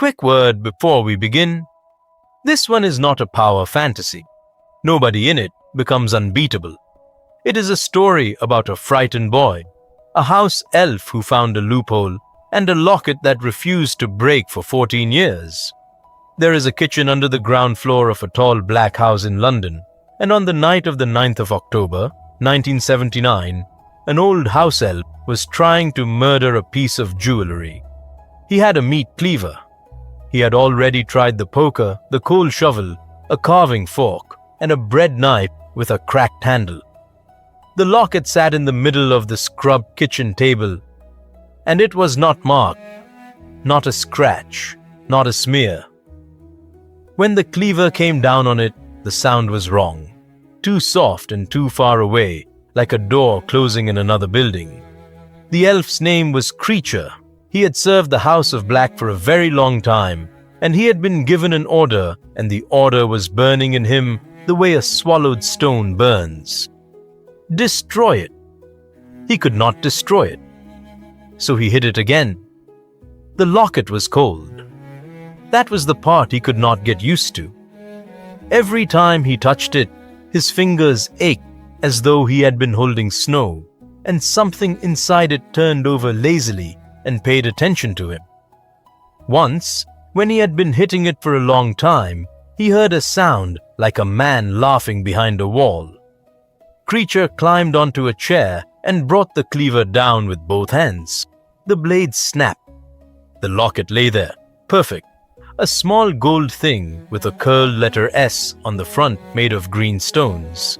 quick word before we begin. This one is not a power fantasy. Nobody in it becomes unbeatable. It is a story about a frightened boy, a house elf who found a loophole, and a locket that refused to break for 14 years. There is a kitchen under the ground floor of a tall black house in London, and on the night of the 9th of October, 1979, an old house elf was trying to murder a piece of jewelry. He had a meat cleaver. He had already tried the poker, the coal shovel, a carving fork, and a bread knife with a cracked handle. The locket sat in the middle of the scrubbed kitchen table, and it was not marked, not a scratch, not a smear. When the cleaver came down on it, the sound was wrong, too soft and too far away, like a door closing in another building. The elf's name was Kreacher. He had served the House of Black for a very long time, and he had been given an order, and the order was burning in him the way a swallowed stone burns. Destroy it. He could not destroy it. So he hid it again. The locket was cold. That was the part he could not get used to. Every time he touched it, his fingers ached as though he had been holding snow, and something inside it turned over lazily and paid attention to him. Once, when he had been hitting it for a long time, he heard a sound like a man laughing behind a wall. Kreacher climbed onto a chair and brought the cleaver down with both hands. The blade snapped. The locket lay there, perfect. A small gold thing with a curled letter S on the front made of green stones.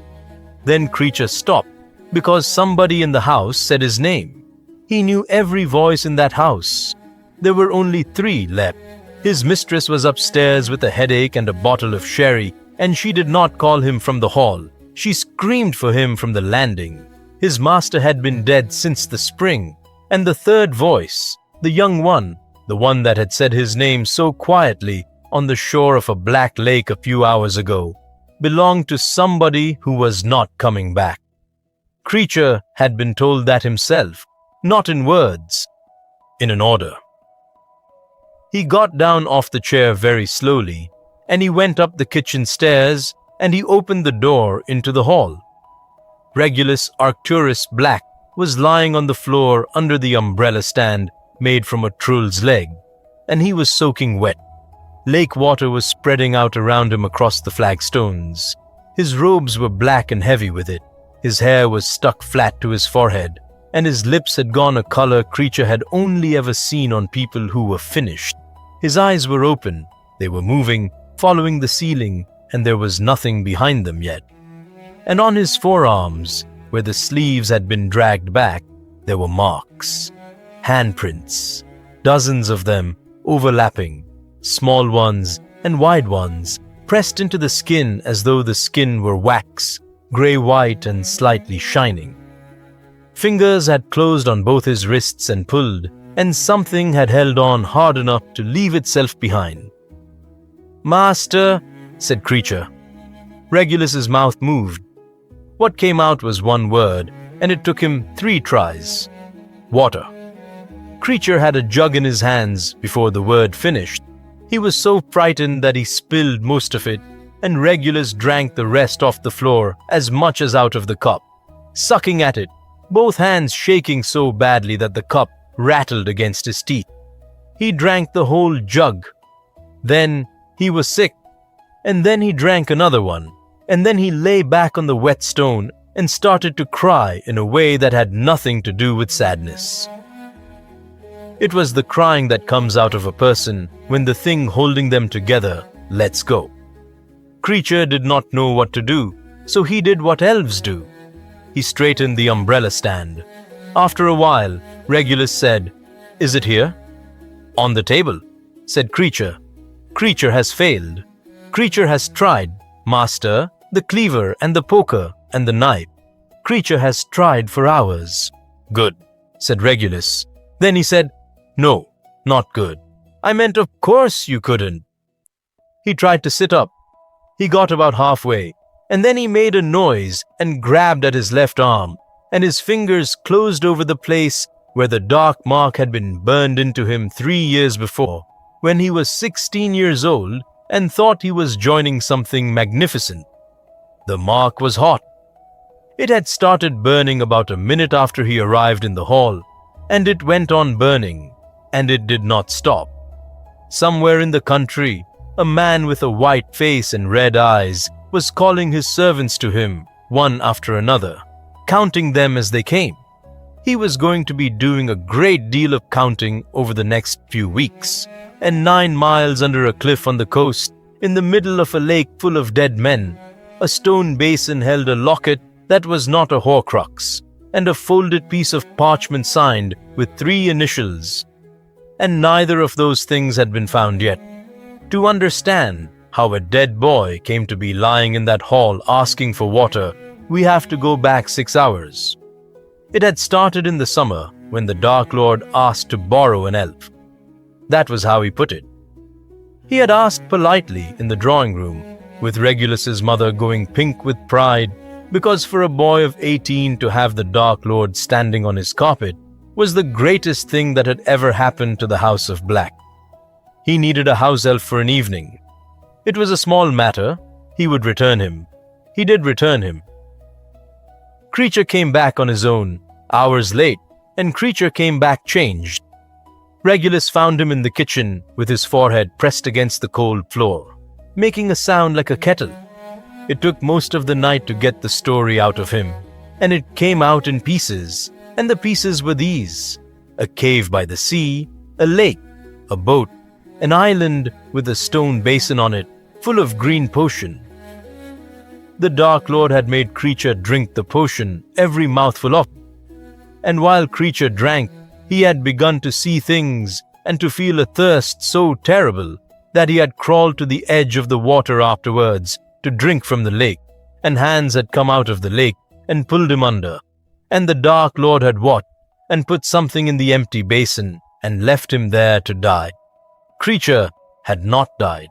Then Kreacher stopped because somebody in the house said his name. He knew every voice in that house. There were only 3 left. His mistress was upstairs with a headache and a bottle of sherry, and she did not call him from the hall. She screamed for him from the landing. His master had been dead since the spring, and the 3rd voice, the young one, the one that had said his name so quietly on the shore of a black lake a few hours ago, belonged to somebody who was not coming back. Kreacher had been told that himself, not in words, in an order. He got down off the chair very slowly, and he went up the kitchen stairs, and he opened the door into the hall. Regulus Black was lying on the floor under the umbrella stand made from a trull's leg, and he was soaking wet. Lake water was spreading out around him across the flagstones. His robes were black and heavy with it. His hair was stuck flat to his forehead, and his lips had gone a color Kreacher had only ever seen on people who were finished. His eyes were open, they were moving, following the ceiling, and there was nothing behind them yet. And on his forearms, where the sleeves had been dragged back, there were marks, handprints, dozens of them overlapping, small ones and wide ones, pressed into the skin as though the skin were wax, gray-white and slightly shining. Fingers had closed on both his wrists and pulled, and something had held on hard enough to leave itself behind. "Master," said Kreacher. Regulus's mouth moved. What came out was one word, and it took him 3 tries. Water. Kreacher had a jug in his hands before the word finished. He was so frightened that he spilled most of it, and Regulus drank the rest off the floor as much as out of the cup, sucking at it, both hands shaking so badly that the cup rattled against his teeth. He drank the whole jug. Then he was sick, and then he drank another one, and then he lay back on the wet stone and started to cry in a way that had nothing to do with sadness. It was the crying that comes out of a person when the thing holding them together lets go. Kreacher did not know what to do, so he did what elves do. He straightened the umbrella stand. After a while, Regulus said, "Is it here?" "On the table," said Kreacher. "Kreacher has failed. Kreacher has tried, Master, the cleaver and the poker and the knife. Kreacher has tried for hours." "Good," said Regulus. Then he said, "No, not good. I meant of course you couldn't." He tried to sit up. He got about halfway, and then he made a noise and grabbed at his left arm, and his fingers closed over the place where the dark mark had been burned into him 3 years before. when he was 16 years old and thought he was joining something magnificent. The mark was hot. It had started burning about a minute after he arrived in the hall, and it went on burning, and it did not stop. Somewhere in the country, a man with a white face and red eyes was calling his servants to him, one after another, counting them as they came. He was going to be doing a great deal of counting over the next few weeks, and 9 miles under a cliff on the coast, in the middle of a lake full of dead men, a stone basin held a locket that was not a horcrux, and a folded piece of parchment signed with 3 initials. And neither of those things had been found yet. To understand how a dead boy came to be lying in that hall asking for water, we have to go back 6 hours. It had started in the summer when the Dark Lord asked to borrow an elf. That was how he put it. He had asked politely in the drawing room, with Regulus's mother going pink with pride, because for a boy of 18 to have the Dark Lord standing on his carpet was the greatest thing that had ever happened to the House of Black. He needed a house elf for an evening. It was a small matter. He would return him. He did return him. Kreacher came back on his own, hours late, and Kreacher came back changed. Regulus found him in the kitchen with his forehead pressed against the cold floor, making a sound like a kettle. It took most of the night to get the story out of him, and it came out in pieces, and the pieces were these: a cave by the sea, a lake, a boat, an island with a stone basin on it, full of green potion. The Dark Lord had made Kreacher drink the potion, every mouthful of it. And while Kreacher drank, he had begun to see things and to feel a thirst so terrible that he had crawled to the edge of the water afterwards to drink from the lake, and hands had come out of the lake and pulled him under, and the Dark Lord had watched and put something in the empty basin and left him there to die. Kreacher had not died.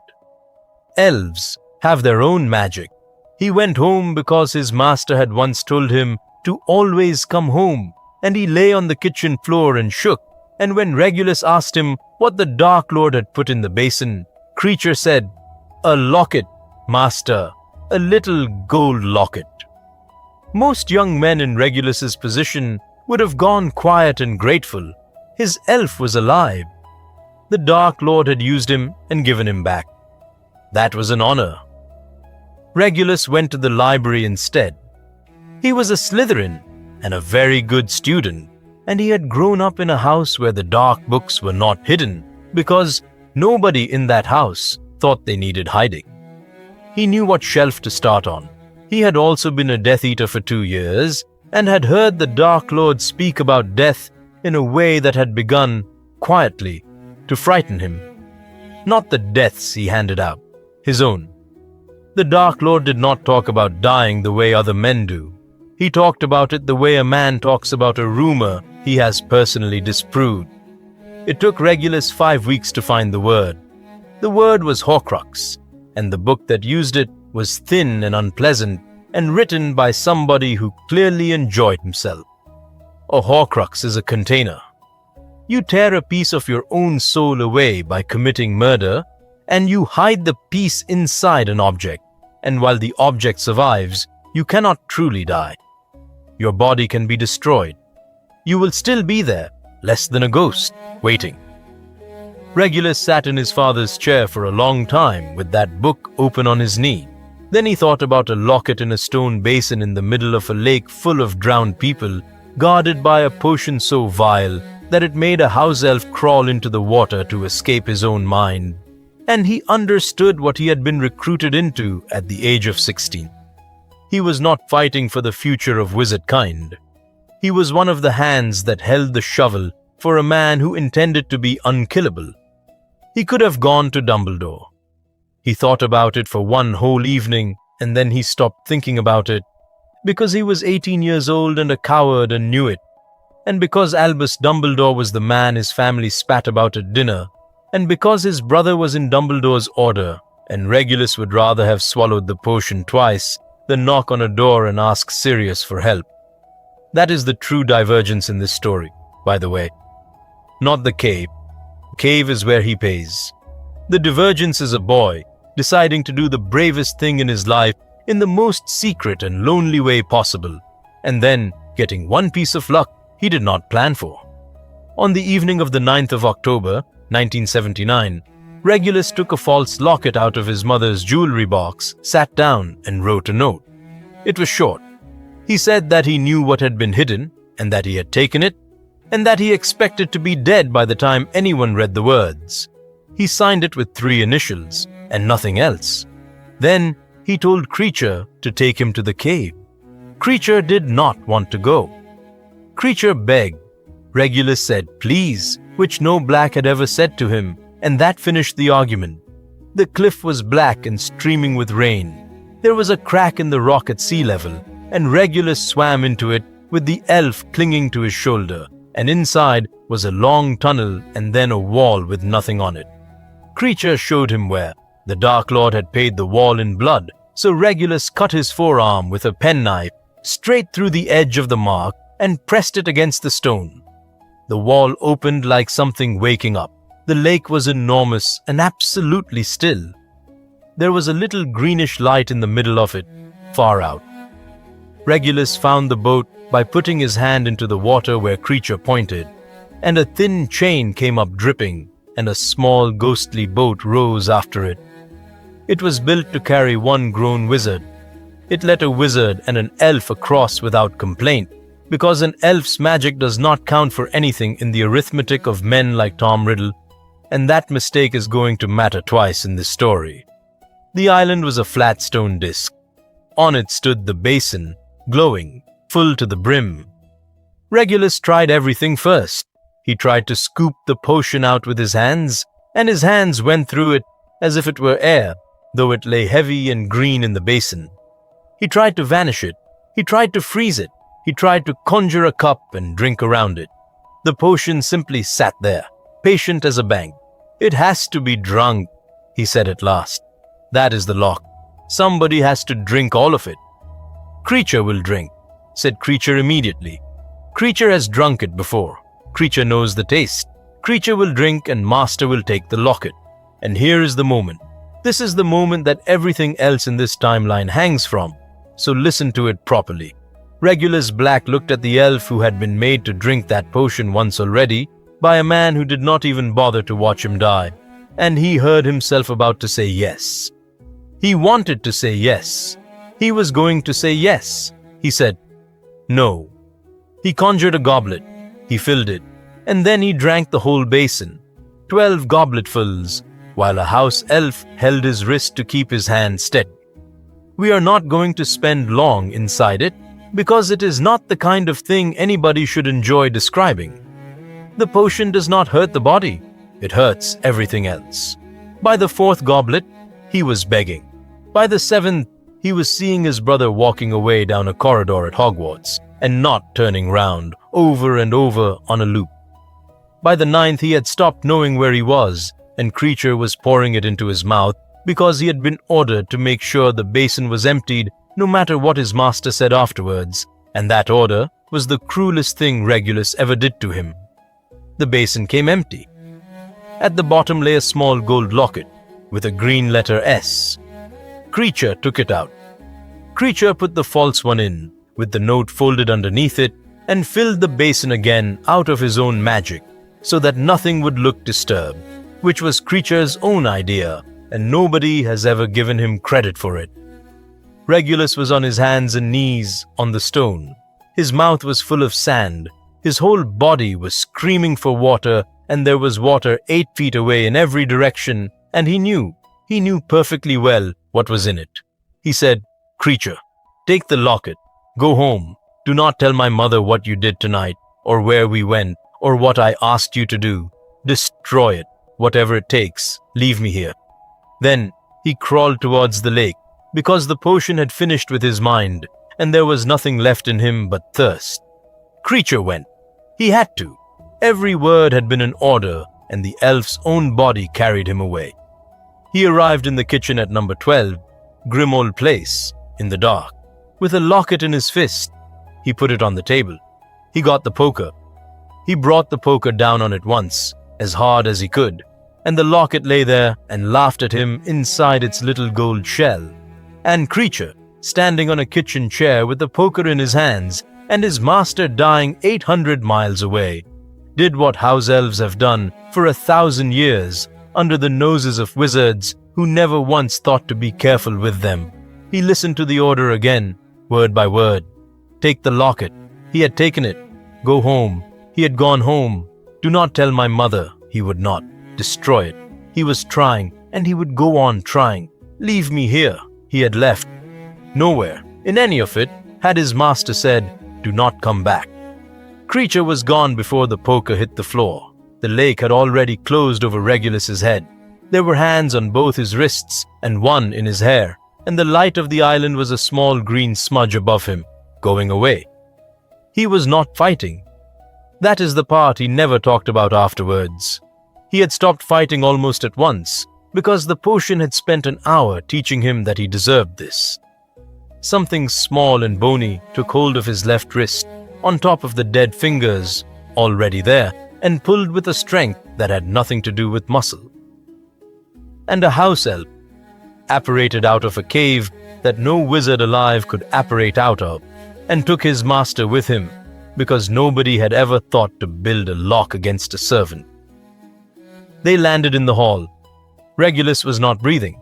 Elves have their own magic. He went home because his master had once told him to always come home, and he lay on the kitchen floor and shook, and when Regulus asked him what the Dark Lord had put in the basin, Kreacher said, "A locket, master, a little gold locket." Most young men in Regulus's position would have gone quiet and grateful. His elf was alive. The Dark Lord had used him and given him back. That was an honor. Regulus went to the library instead. He was a Slytherin and a very good student, and he had grown up in a house where the dark books were not hidden because nobody in that house thought they needed hiding. He knew what shelf to start on. He had also been a Death Eater for 2 years and had heard the Dark Lord speak about death in a way that had begun, quietly, to frighten him. Not the deaths he handed out, his own. The Dark Lord did not talk about dying the way other men do. He talked about it the way a man talks about a rumor he has personally disproved. It took Regulus 5 weeks to find the word. The word was Horcrux, and the book that used it was thin and unpleasant and written by somebody who clearly enjoyed himself. A Horcrux is a container. You tear a piece of your own soul away by committing murder, and you hide the piece inside an object, and while the object survives, you cannot truly die. Your body can be destroyed. You will still be there, less than a ghost, waiting. Regulus sat in his father's chair for a long time with that book open on his knee. Then he thought about a locket in a stone basin in the middle of a lake full of drowned people, guarded by a potion so vile that it made a house elf crawl into the water to escape his own mind. And he understood what he had been recruited into at the age of 16. He was not fighting for the future of wizard kind. He was one of the hands that held the shovel for a man who intended to be unkillable. He could have gone to Dumbledore. He thought about it for one whole evening, and then he stopped thinking about it, because he was 18 years old and a coward and knew it, and because Albus Dumbledore was the man his family spat about at dinner, and because his brother was in Dumbledore's order, and Regulus would rather have swallowed the potion twice than knock on a door and ask Sirius for help. That is the true divergence in this story, by the way. Not the cave. Cave is where he pays. The divergence is a boy deciding to do the bravest thing in his life in the most secret and lonely way possible, and then getting one piece of luck he did not plan for. On the evening of the 9th of October, 1979, Regulus took a false locket out of his mother's jewelry box, sat down, and wrote a note. It was short. He said that he knew what had been hidden, and that he had taken it, and that he expected to be dead by the time anyone read the words. He signed it with 3 initials, and nothing else. Then he told Kreacher to take him to the cave. Kreacher did not want to go. Kreacher begged. Regulus said please, which no Black had ever said to him, and that finished the argument. The cliff was black and streaming with rain. There was a crack in the rock at sea level, and Regulus swam into it with the elf clinging to his shoulder, and inside was a long tunnel and then a wall with nothing on it. Kreacher showed him where. The Dark Lord had paid the wall in blood, so Regulus cut his forearm with a penknife straight through the edge of the mark and pressed it against the stone. The wall opened like something waking up. The lake was enormous and absolutely still. There was a little greenish light in the middle of it, far out. Regulus found the boat by putting his hand into the water where Kreacher pointed, and a thin chain came up dripping, and a small ghostly boat rose after it. It was built to carry one grown wizard. It let a wizard and an elf across without complaint, because an elf's magic does not count for anything in the arithmetic of men like Tom Riddle, and that mistake is going to matter twice in this story. The island was a flat stone disc. On it stood the basin, glowing, full to the brim. Regulus tried everything first. He tried to scoop the potion out with his hands, and his hands went through it as if it were air, though it lay heavy and green in the basin. He tried to vanish it. He tried to freeze it. He tried to conjure a cup and drink around it. The potion simply sat there, patient as a bank. "It has to be drunk," he said at last. "That is the lock. Somebody has to drink all of it." "Kreacher will drink," said Kreacher immediately. "Kreacher has drunk it before. Kreacher knows the taste. Kreacher will drink and Master will take the locket. And here is the moment. This is the moment that everything else in this timeline hangs from. So listen to it properly." Regulus Black looked at the elf who had been made to drink that potion once already by a man who did not even bother to watch him die, and he heard himself about to say yes. He wanted to say yes. He was going to say yes. He said no. He conjured a goblet. He filled it, and then he drank the whole basin, 12 gobletfuls, while a house elf held his wrist to keep his hand steady. We are not going to spend long inside it, because it is not the kind of thing anybody should enjoy describing. The potion does not hurt the body. It hurts everything else. By the 4th goblet, he was begging. By the 7th, he was seeing his brother walking away down a corridor at Hogwarts and not turning round, over and over on a loop. By the 9th, he had stopped knowing where he was, and Kreacher was pouring it into his mouth because he had been ordered to make sure the basin was emptied no matter what his master said afterwards, and that order was the cruelest thing Regulus ever did to him. The basin came empty. At the bottom lay a small gold locket with a green letter S. Kreacher took it out. Kreacher put the false one in, with the note folded underneath it, and filled the basin again out of his own magic, so that nothing would look disturbed, which was Kreacher's own idea, and nobody has ever given him credit for it. Regulus was on his hands and knees on the stone. His mouth was full of sand. His whole body was screaming for water, and there was water 8 feet away in every direction, and he knew perfectly well what was in it. He said, "Kreacher, take the locket. Go home. Do not tell my mother what you did tonight, or where we went, or what I asked you to do. Destroy it, whatever it takes. Leave me here." Then he crawled towards the lake, because the potion had finished with his mind, and there was nothing left in him but thirst. Kreacher went. He had to. Every word had been an order, and the elf's own body carried him away. He arrived in the kitchen at number 12, grim old place, in the dark, with a locket in his fist. He put it on the table. He got the poker. He brought the poker down on it once, as hard as he could. and the locket lay there and laughed at him inside its little gold shell. And Kreacher, standing on a kitchen chair with a poker in his hands and his master dying 800 miles away, did what house elves have done for 1,000 years under the noses of wizards who never once thought to be careful with them. He listened to the order again, word by word. Take the locket. He had taken it. Go home. He had gone home. Do not tell my mother. He would not. Destroy it. He was trying, and he would go on trying. Leave me here. He had left. Nowhere, in any of it, had his master said, do not come back. Kreacher was gone before the poker hit the floor. The lake had already closed over Regulus's head. There were hands on both his wrists and one in his hair, and the light of the island was a small green smudge above him, going away. He was not fighting. That is the part he never talked about afterwards. He had stopped fighting almost at once, because the potion had spent an hour teaching him that he deserved this. Something small and bony took hold of his left wrist, on top of the dead fingers, already there, and pulled with a strength that had nothing to do with muscle. And a house elf, apparated out of a cave that no wizard alive could apparate out of, and took his master with him, because nobody had ever thought to build a lock against a servant. They landed in the hall. Regulus was not breathing.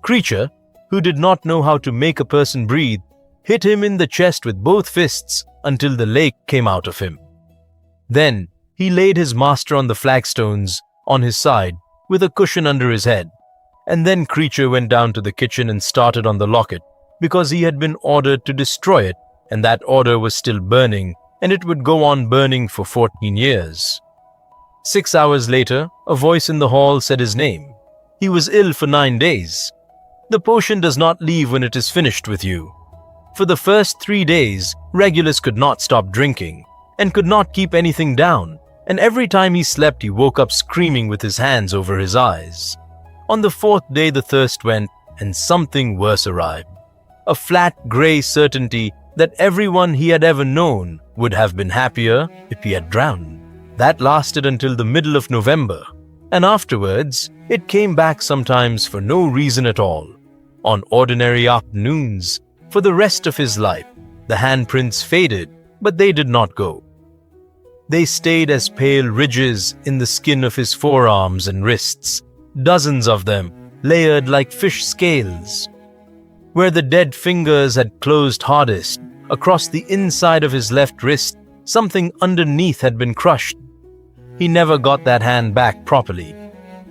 Kreacher, who did not know how to make a person breathe, hit him in the chest with both fists until the lake came out of him. Then he laid his master on the flagstones on his side with a cushion under his head, and then Kreacher went down to the kitchen and started on the locket because he had been ordered to destroy it, and that order was still burning, and it would go on burning for 14 years. 6 hours later, a voice in the hall said his name. He was ill for 9 days. The potion does not leave when it is finished with you. For the first 3 days, Regulus could not stop drinking and could not keep anything down, and every time he slept he woke up screaming with his hands over his eyes. On the 4th day the thirst went, and something worse arrived. A flat grey certainty that everyone he had ever known would have been happier if he had drowned. That lasted until the middle of November, and afterwards it came back sometimes for no reason at all. On ordinary afternoons, for the rest of his life, the handprints faded, but they did not go. They stayed as pale ridges in the skin of his forearms and wrists, dozens of them, layered like fish scales. Where the dead fingers had closed hardest, across the inside of his left wrist, something underneath had been crushed. He never got that hand back properly.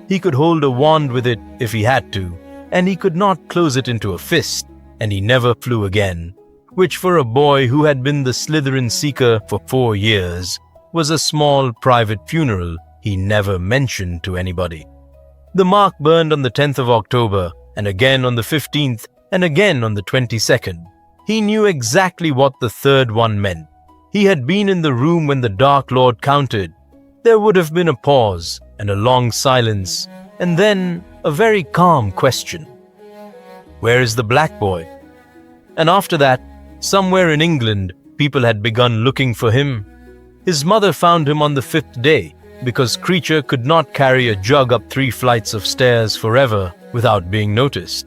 He could hold a wand with it if he had to, and he could not close it into a fist, and he never flew again, which for a boy who had been the Slytherin Seeker for 4 years was a small private funeral he never mentioned to anybody. The mark burned on the 10th of October, and again on the 15th, and again on the 22nd. He knew exactly what the third one meant. He had been in the room when the Dark Lord counted. There would have been a pause and a long silence, and then a very calm question. Where is the black boy? And after that, somewhere in England, people had begun looking for him. His mother found him on the 5th day, because Kreacher could not carry a jug up 3 flights of stairs forever without being noticed.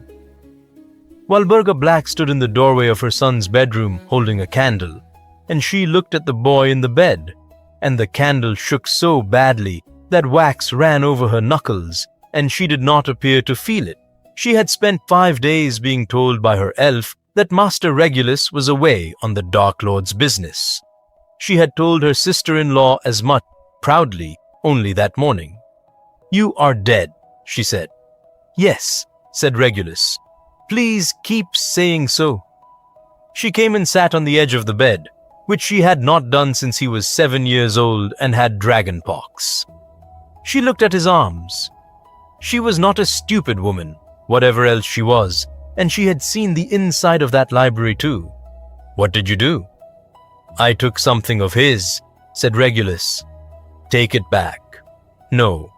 Regulus Black stood in the doorway of her son's bedroom holding a candle, and she looked at the boy in the bed, and the candle shook so badly that wax ran over her knuckles, and she did not appear to feel it. She had spent 5 days being told by her elf that Master Regulus was away on the Dark Lord's business. She had told her sister-in-law as much, proudly, only that morning. "You are dead," she said. "Yes," said Regulus. "Please keep saying so." She came and sat on the edge of the bed, which she had not done since he was 7 years old and had dragon pox. She looked at his arms. She was not a stupid woman, whatever else she was, and she had seen the inside of that library too. "What did you do?" "I took something of his," said Regulus. "Take it back." "No."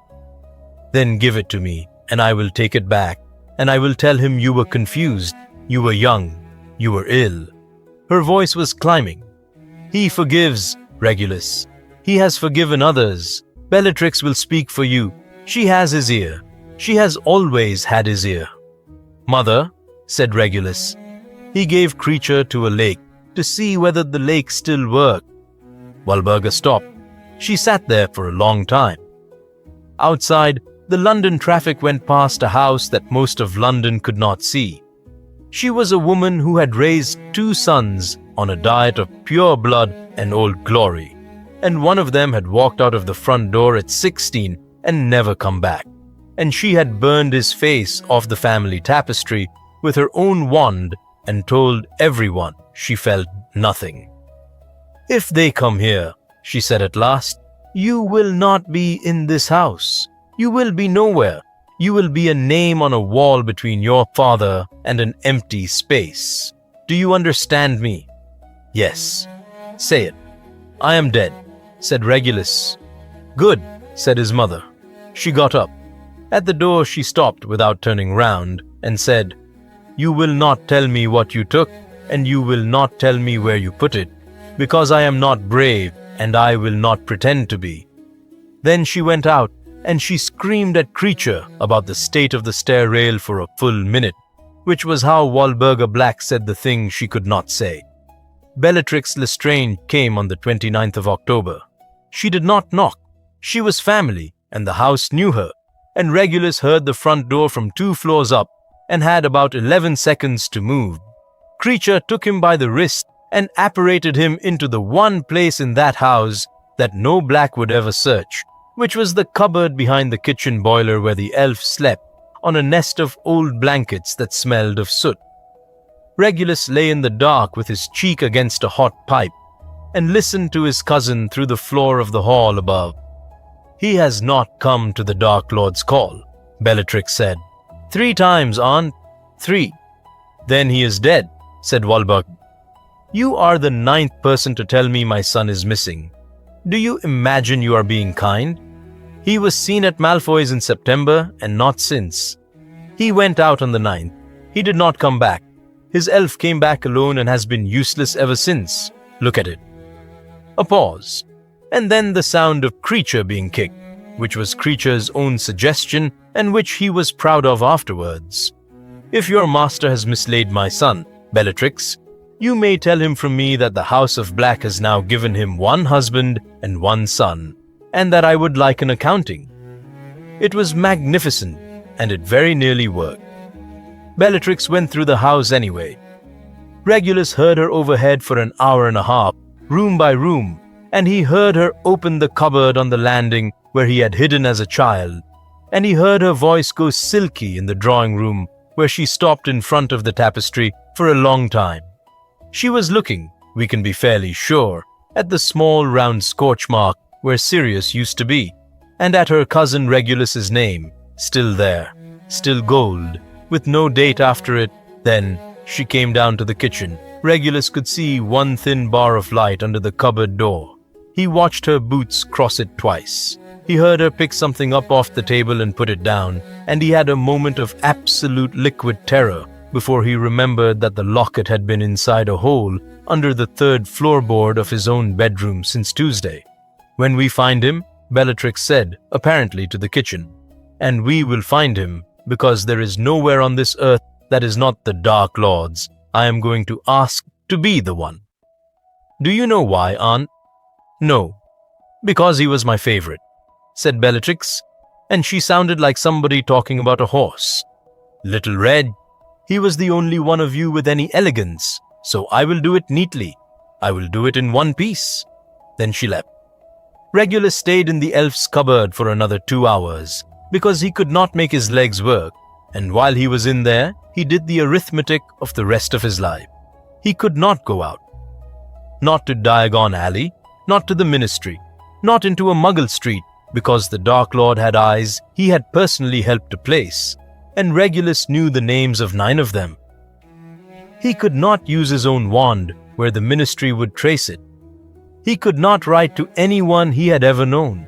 "Then give it to me, and I will take it back, and I will tell him you were confused, you were young, you were ill." Her voice was climbing. "He forgives, Regulus. He has forgiven others. Bellatrix will speak for you. She has his ear. She has always had his ear. Mother, said Regulus. He gave Kreacher to a lake to see whether the lake still worked. Walburga stopped. She sat there for a long time. Outside, the London traffic went past a house that most of London could not see. She was a woman who had raised 2 sons on a diet of pure blood and old glory, and one of them had walked out of the front door at 16 and never come back, and she had burned his face off the family tapestry with her own wand and told everyone she felt nothing. If they come here, she said at last, you will not be in this house. You will be nowhere. You will be a name on a wall between your father and an empty space. Do you understand me? Yes. Say it. I am dead, said Regulus. Good, said his mother. She got up. At the door she stopped without turning round and said, you will not tell me what you took, and you will not tell me where you put it, because I am not brave and I will not pretend to be. Then she went out and she screamed at Kreacher about the state of the stair rail for a full minute, which was how Walburga Black said the thing she could not say. Bellatrix Lestrange came on the 29th of October. She did not knock. She was family, and the house knew her, and Regulus heard the front door from 2 floors up and had about 11 seconds to move. Kreacher took him by the wrist and apparated him into the one place in that house that no black would ever search, which was the cupboard behind the kitchen boiler where the elf slept on a nest of old blankets that smelled of soot. Regulus lay in the dark with his cheek against a hot pipe and listened to his cousin through the floor of the hall above. He has not come to the Dark Lord's call, Bellatrix said. 3 times, Aunt. 3. Then he is dead, said Walburga. You are the 9th person to tell me my son is missing. Do you imagine you are being kind? He was seen at Malfoy's in September and not since. He went out on the 9th. He did not come back. His elf came back alone and has been useless ever since. Look at it. A pause, and then the sound of Kreacher being kicked, which was Kreacher's own suggestion and which he was proud of afterwards. If your master has mislaid my son, Bellatrix, you may tell him from me that the House of Black has now given him 1 husband and 1 son, and that I would like an accounting. It was magnificent, and it very nearly worked. Bellatrix went through the house anyway. Regulus heard her overhead for an hour and a half, room by room, and he heard her open the cupboard on the landing where he had hidden as a child, and he heard her voice go silky in the drawing room where she stopped in front of the tapestry for a long time. She was looking, we can be fairly sure, at the small round scorch mark where Sirius used to be, and at her cousin Regulus's name, still there, still gold, with no date after it. Then she came down to the kitchen. Regulus could see 1 thin bar of light under the cupboard door. He watched her boots cross it twice. He heard her pick something up off the table and put it down, and he had a moment of absolute liquid terror before he remembered that the locket had been inside a hole under the 3rd floorboard of his own bedroom since Tuesday. When we find him, Bellatrix said, apparently to the kitchen, and we will find him, because there is nowhere on this earth that is not the Dark Lord's. I am going to ask to be the one. Do you know why, Aunt? No, because he was my favorite, said Bellatrix, and she sounded like somebody talking about a horse. Little Red, he was the only one of you with any elegance, so I will do it neatly. I will do it in 1 piece. Then she left. Regulus stayed in the elf's cupboard for another 2 hours, because he could not make his legs work, and while he was in there, he did the arithmetic of the rest of his life. He could not go out. Not to Diagon Alley, not to the Ministry, not into a Muggle street, because the Dark Lord had eyes he had personally helped to place, and Regulus knew the names of 9 of them. He could not use his own wand where the Ministry would trace it. He could not write to anyone he had ever known.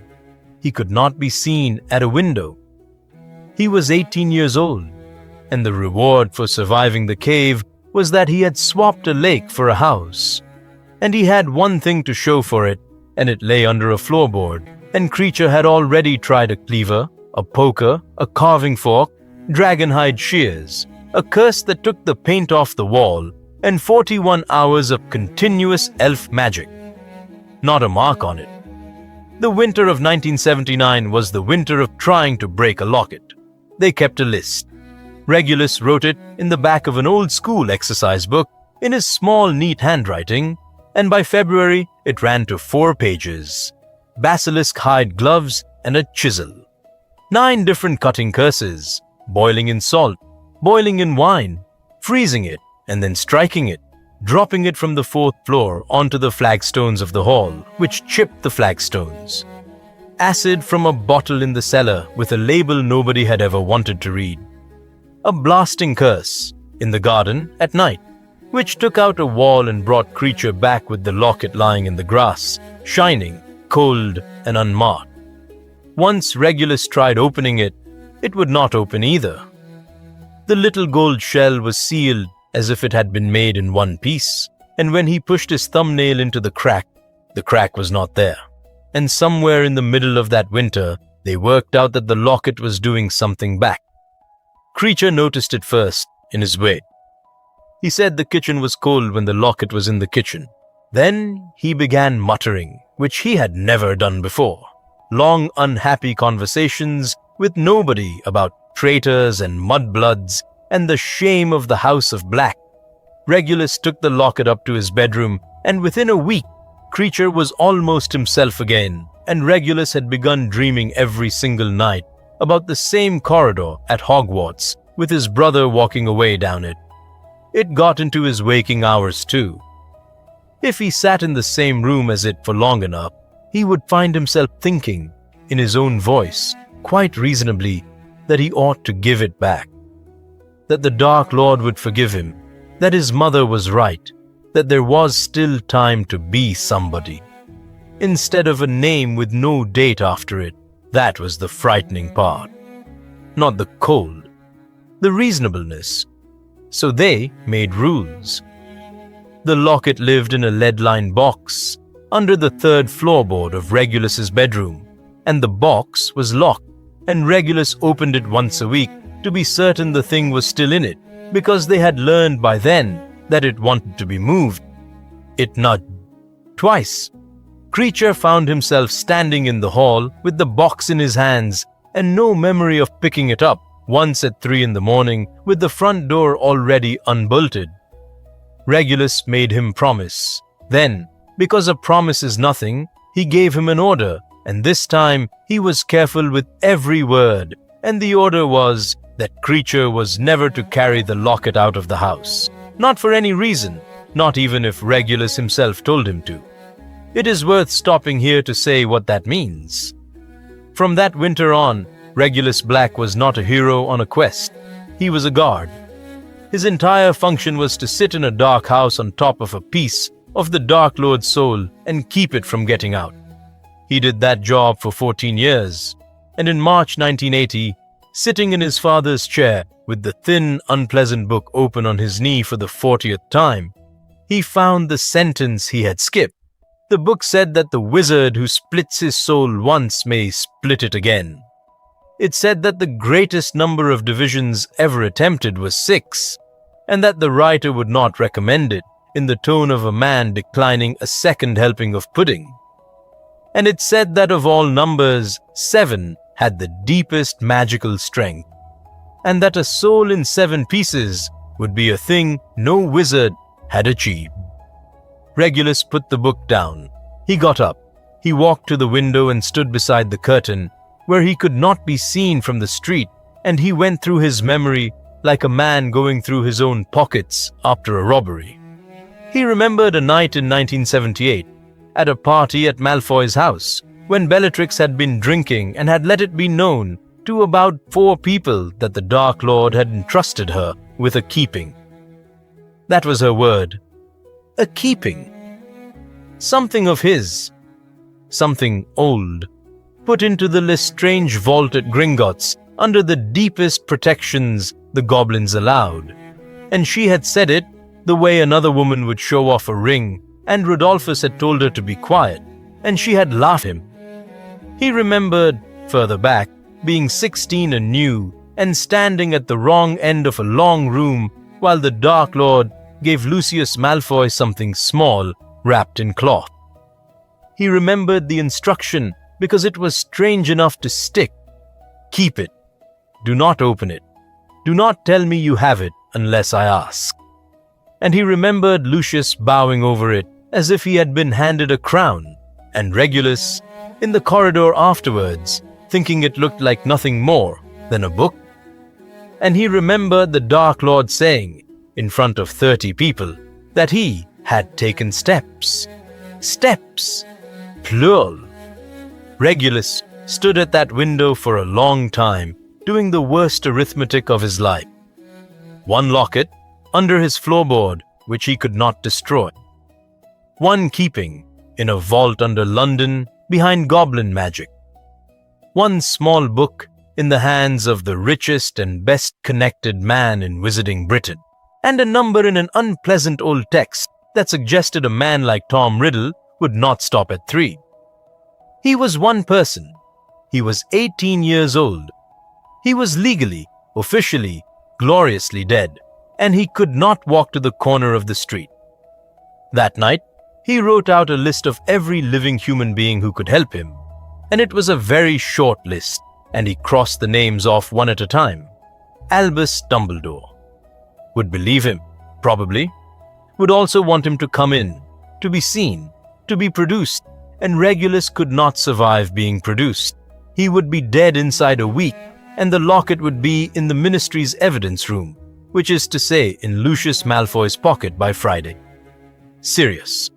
He could not be seen at a window. He was 18 years old, and the reward for surviving the cave was that he had swapped a lake for a house. And he had one thing to show for it, and it lay under a floorboard, and Kreacher had already tried a cleaver, a poker, a carving fork, dragonhide shears, a curse that took the paint off the wall, and 41 hours of continuous elf magic. Not a mark on it. The winter of 1979 was the winter of trying to break a locket. They kept a list. Regulus wrote it in the back of an old school exercise book in his small, neat handwriting, and by February it ran to 4 pages. Basilisk hide gloves and a chisel. 9 different cutting curses, boiling in salt, boiling in wine, freezing it, and then striking it, dropping it from the 4th floor onto the flagstones of the hall, which chipped the flagstones. Acid from a bottle in the cellar with a label nobody had ever wanted to read. A blasting curse in the garden at night, which took out a wall and brought Kreacher back with the locket lying in the grass, shining, cold, and unmarked. Once Regulus tried opening it, it would not open either. The little gold shell was sealed as if it had been made in one piece, and when he pushed his thumbnail into the crack was not there. And somewhere in the middle of that winter, they worked out that the locket was doing something back. Kreacher noticed it first, in his way. He said the kitchen was cold when the locket was in the kitchen. Then he began muttering, which he had never done before. Long, unhappy conversations with nobody about traitors and mudbloods and the shame of the House of Black. Regulus took the locket up to his bedroom, and within a week, Kreacher was almost himself again, and Regulus had begun dreaming every single night about the same corridor at Hogwarts, with his brother walking away down it. It got into his waking hours too. If he sat in the same room as it for long enough, he would find himself thinking, in his own voice, quite reasonably, that he ought to give it back. That the Dark Lord would forgive him, that his mother was right, that there was still time to be somebody. Instead of a name with no date after it, that was the frightening part. Not the cold, the reasonableness. So they made rules. The locket lived in a lead-lined box under the 3rd floorboard of Regulus's bedroom, and the box was locked, and Regulus opened it once a week to be certain the thing was still in it, because they had learned by then that it wanted to be moved. It nudged. Twice. Kreacher found himself standing in the hall with the box in his hands and no memory of picking it up, once at 3 a.m, with the front door already unbolted. Regulus made him promise. Then, because a promise is nothing, he gave him an order, and this time he was careful with every word, and the order was that Kreacher was never to carry the locket out of the house. Not for any reason, not even if Regulus himself told him to. It is worth stopping here to say what that means. From that winter on, Regulus Black was not a hero on a quest. He was a guard. His entire function was to sit in a dark house on top of a piece of the Dark Lord's soul and keep it from getting out. He did that job for 14 years, and in March 1980, sitting in his father's chair with the thin, unpleasant book open on his knee for the 40th time, he found the sentence he had skipped. The book said that the wizard who splits his soul once may split it again. It said that the greatest number of divisions ever attempted was 6, and that the writer would not recommend it, in the tone of a man declining a second helping of pudding. And it said that of all numbers, 7 had the deepest magical strength, and that a soul in 7 pieces would be a thing no wizard had achieved. Regulus put the book down. He got up. He walked to the window and stood beside the curtain, where he could not be seen from the street, and he went through his memory like a man going through his own pockets after a robbery. He remembered a night in 1978, at a party at Malfoy's house, when Bellatrix had been drinking and had let it be known to about 4 people that the Dark Lord had entrusted her with a keeping. That was her word. A keeping. Something of his. Something old. Put into the Lestrange vault at Gringotts under the deepest protections the goblins allowed. And she had said it the way another woman would show off a ring, and Rodolphus had told her to be quiet, and she had laughed at him. He remembered, further back, being 16 and new, and standing at the wrong end of a long room while the Dark Lord gave Lucius Malfoy something small wrapped in cloth. He remembered the instruction because it was strange enough to stick. Keep it. Do not open it. Do not tell me you have it unless I ask. And he remembered Lucius bowing over it as if he had been handed a crown, and Regulus, in the corridor afterwards, thinking it looked like nothing more than a book. And he remembered the Dark Lord saying, in front of 30 people, that he had taken steps. Steps. Plural. Regulus stood at that window for a long time, doing the worst arithmetic of his life. One locket under his floorboard, which he could not destroy. One keeping in a vault under London behind goblin magic. One small book in the hands of the richest and best connected man in Wizarding Britain, and a number in an unpleasant old text that suggested a man like Tom Riddle would not stop at 3. He was one person. He was 18 years old. He was legally, officially, gloriously dead, and he could not walk to the corner of the street. That night, he wrote out a list of every living human being who could help him, and it was a very short list, and he crossed the names off one at a time. Albus Dumbledore. Would believe him, probably. Would also want him to come in, to be seen, to be produced, and Regulus could not survive being produced. He would be dead inside a week, and the locket would be in the ministry's evidence room, which is to say in Lucius Malfoy's pocket by Friday. Sirius.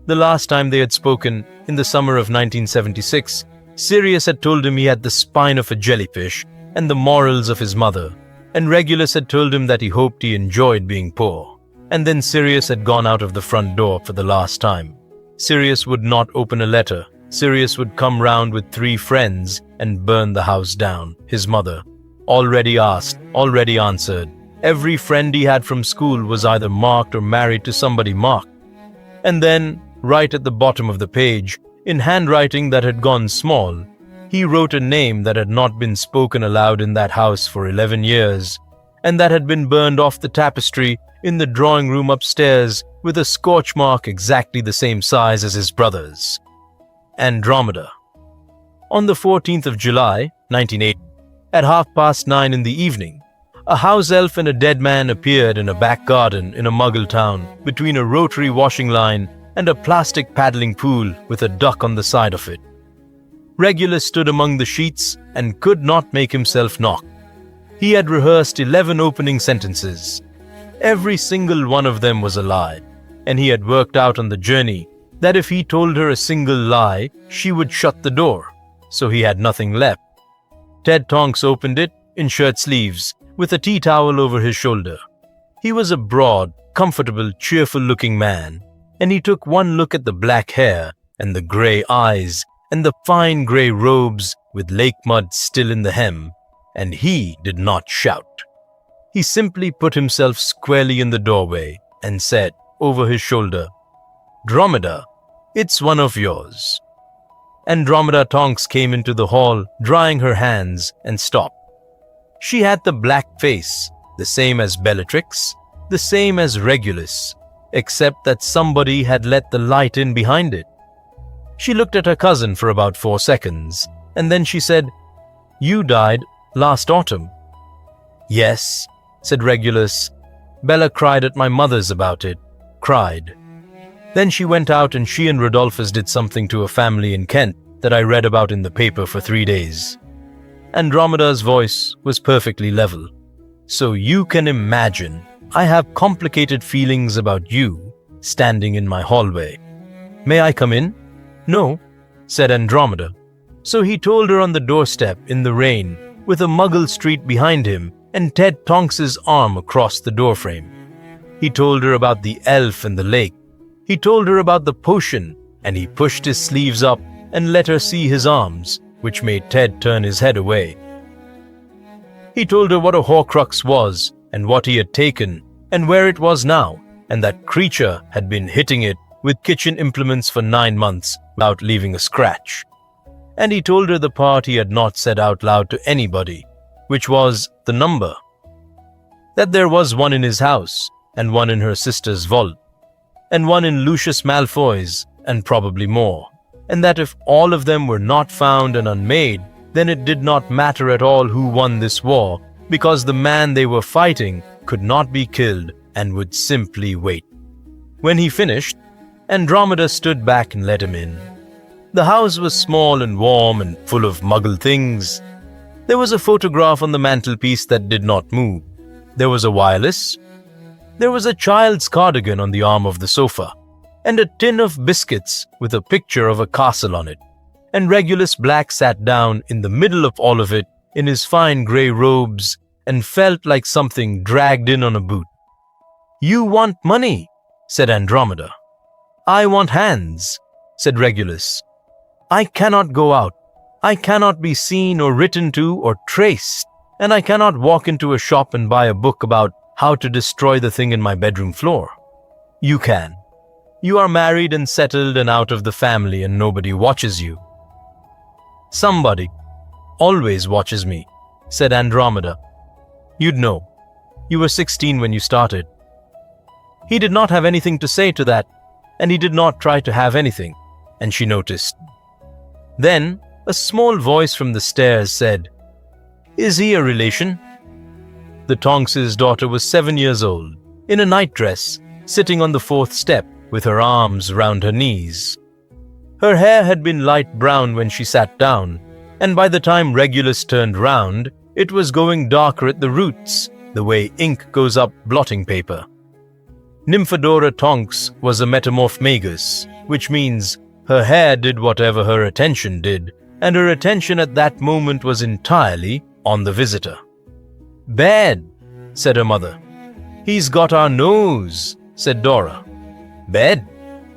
The last time they had spoken, in the summer of 1976, Sirius had told him he had the spine of a jellyfish and the morals of his mother, and Regulus had told him that he hoped he enjoyed being poor. And then Sirius had gone out of the front door for the last time. Sirius would not open a letter. Sirius would come round with 3 friends and burn the house down. His mother. Already asked, already answered. Every friend he had from school was either marked or married to somebody marked. And then, right at the bottom of the page, in handwriting that had gone small, he wrote a name that had not been spoken aloud in that house for 11 years, and that had been burned off the tapestry in the drawing room upstairs with a scorch mark exactly the same size as his brother's. Andromeda. On the 14th of July, 1980, at 9:30 in the evening, a house elf and a dead man appeared in a back garden in a muggle town between a rotary washing line and a plastic paddling pool with a duck on the side of it. Regulus stood among the sheets and could not make himself knock. He had rehearsed 11 opening sentences. Every single one of them was a lie, and he had worked out on the journey that if he told her a single lie, she would shut the door, so he had nothing left. Ted Tonks opened it in shirt sleeves, with a tea towel over his shoulder. He was a broad, comfortable, cheerful-looking man, and he took one look at the black hair and the grey eyes and the fine grey robes with lake mud still in the hem, and he did not shout. He simply put himself squarely in the doorway and said, over his shoulder, "Andromeda, it's one of yours." Andromeda Tonks came into the hall, drying her hands, and stopped. She had the black face, the same as Bellatrix, the same as Regulus, except that somebody had let the light in behind it. She looked at her cousin for about 4 seconds, and then she said, "You died last autumn." "Yes," said Regulus. "Bella cried at my mother's about it. Cried. Then she went out and she and Rodolphus did something to a family in Kent that I read about in the paper for 3 days." Andromeda's voice was perfectly level. "So you can imagine I have complicated feelings about you standing in my hallway. May I come in?" "No," said Andromeda. So he told her on the doorstep in the rain, with a muggle street behind him and Ted Tonks's arm across the doorframe. He told her about the elf and the lake. He told her about the potion, and he pushed his sleeves up and let her see his arms, which made Ted turn his head away. He told her what a Horcrux was, and what he had taken, and where it was now, and that Kreacher had been hitting it with kitchen implements for 9 months without leaving a scratch. and he told her the part he had not said out loud to anybody, which was the number. That there was one in his house, and one in her sister's vault, and one in Lucius Malfoy's, and probably more, and that if all of them were not found and unmade, then it did not matter at all who won this war, because the man they were fighting could not be killed and would simply wait. When he finished, Andromeda stood back and let him in. The house was small and warm and full of muggle things. There was a photograph on the mantelpiece that did not move. There was a wireless. There was a child's cardigan on the arm of the sofa, and a tin of biscuits with a picture of a castle on it. And Regulus Black sat down in the middle of all of it in his fine grey robes and felt like something dragged in on a boot. "You want money," said Andromeda. "I want hands," said Regulus. "I cannot go out. I cannot be seen or written to or traced, and I cannot walk into a shop and buy a book about how to destroy the thing in my bedroom floor. You can. You are married and settled and out of the family and nobody watches you." "Somebody always watches me," said Andromeda. "You'd know. You were 16 when you started." He did not have anything to say to that, and he did not try to have anything, and she noticed. Then a small voice from the stairs said, "Is he a relation?" The Tonks' daughter was 7 years old, in a nightdress, sitting on the 4th step with her arms round her knees. Her hair had been light brown when she sat down, and by the time Regulus turned round, it was going darker at the roots, the way ink goes up blotting paper. Nymphadora Tonks was a metamorph magus, which means her hair did whatever her attention did, and her attention at that moment was entirely on the visitor. "Bed," said her mother. "He's got our nose," said Dora. "Bed?"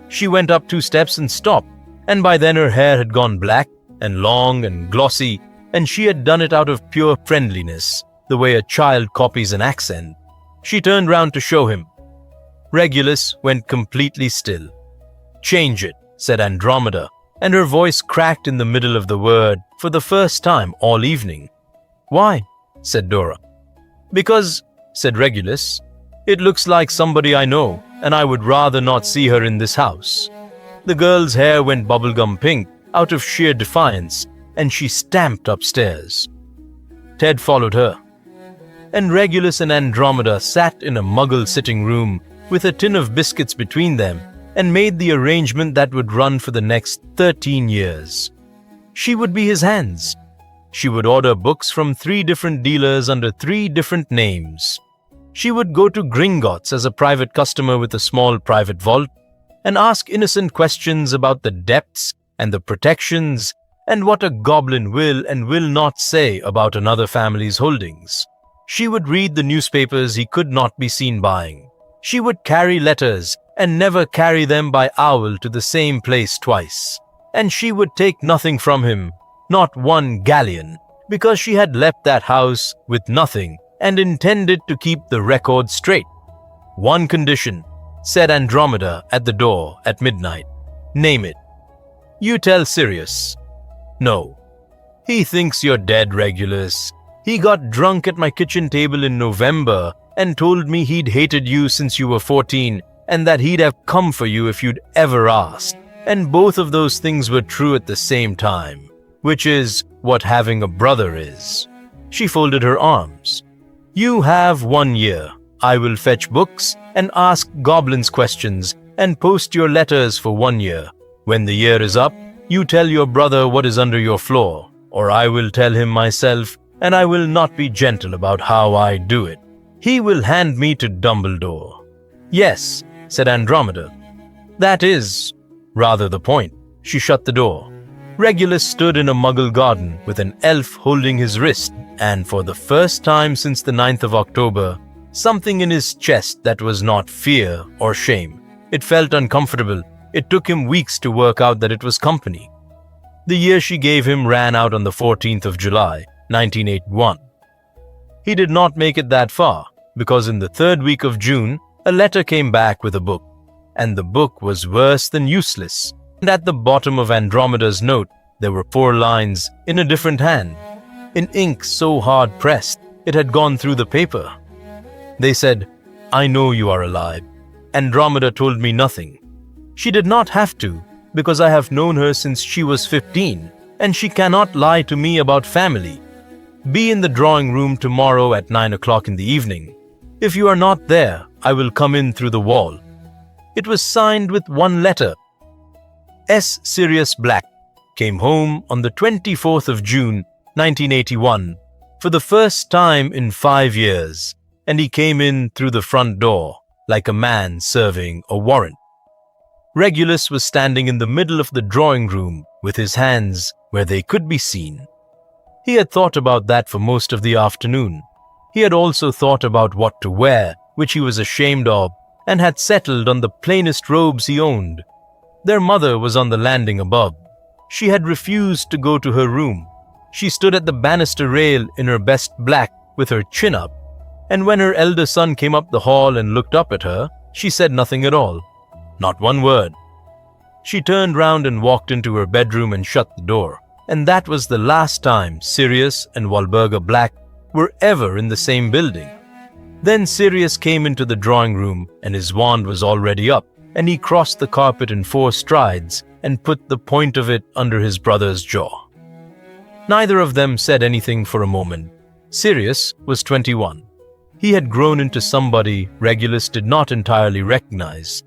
She went up 2 steps and stopped, and by then her hair had gone black and long and glossy, and she had done it out of pure friendliness, the way a child copies an accent. She turned round to show him. Regulus went completely still. "Change it," said Andromeda, and her voice cracked in the middle of the word for the first time all evening. "Why?" said Dora. "Because," said Regulus, "it looks like somebody I know, and I would rather not see her in this house." The girl's hair went bubblegum pink out of sheer defiance, and she stamped upstairs. Ted followed her, and Regulus and Andromeda sat in a muggle sitting room with a tin of biscuits between them and made the arrangement that would run for the next 13 years. She would be his hands. She would order books from 3 different dealers under 3 different names. She would go to Gringotts as a private customer with a small private vault and ask innocent questions about the depths and the protections and what a goblin will and will not say about another family's holdings. She would read the newspapers he could not be seen buying. She would carry letters and never carry them by owl to the same place twice. And she would take nothing from him, not 1 galleon, because she had left that house with nothing and intended to keep the record straight. "One condition," said Andromeda at the door at midnight. "Name it." "You tell Sirius." "No. He thinks you're dead, Regulus. He got drunk at my kitchen table in November and told me he'd hated you since you were 14 and that he'd have come for you if you'd ever asked. And both of those things were true at the same time, which is what having a brother is." She folded her arms. "You have 1 year. I will fetch books and ask goblins questions and post your letters for 1 year. When the year is up, you tell your brother what is under your floor, or I will tell him myself, and I will not be gentle about how I do it. He will hand me to Dumbledore." "Yes," said Andromeda. "That is rather the point." She shut the door. Regulus stood in a muggle garden with an elf holding his wrist, and for the first time since the 9th of October, something in his chest that was not fear or shame. It felt uncomfortable. It took him weeks to work out that it was company. The year she gave him ran out on the 14th of July, 1981. He did not make it that far, because in the 3rd week of June, a letter came back with a book, and the book was worse than useless, and at the bottom of Andromeda's note, There were 4 lines in a different hand, in ink so hard pressed it had gone through the paper. They said, "I know you are alive. Andromeda told me nothing. She did not have to, because I have known her since she was 15, and she cannot lie to me about family. Be in the drawing room tomorrow at 9 o'clock in the evening. If you are not there, I will come in through the wall." It was signed with 1 letter. S. Sirius Black came home on the 24th of June, 1981, for the first time in 5 years, and he came in through the front door like a man serving a warrant. Regulus was standing in the middle of the drawing room with his hands where they could be seen. He had thought about that for most of the afternoon. He had also thought about what to wear, which he was ashamed of, and had settled on the plainest robes he owned. Their mother was on the landing above. She had refused to go to her room. She stood at the banister rail in her best black with her chin up, and when her elder son came up the hall and looked up at her, she said nothing at all. Not one word. She turned round and walked into her bedroom and shut the door, and that was the last time Sirius and Walburga Black were ever in the same building. Then Sirius came into the drawing room and his wand was already up, and he crossed the carpet in 4 strides and put the point of it under his brother's jaw. Neither of them said anything for a moment. Sirius was 21. He had grown into somebody Regulus did not entirely recognize.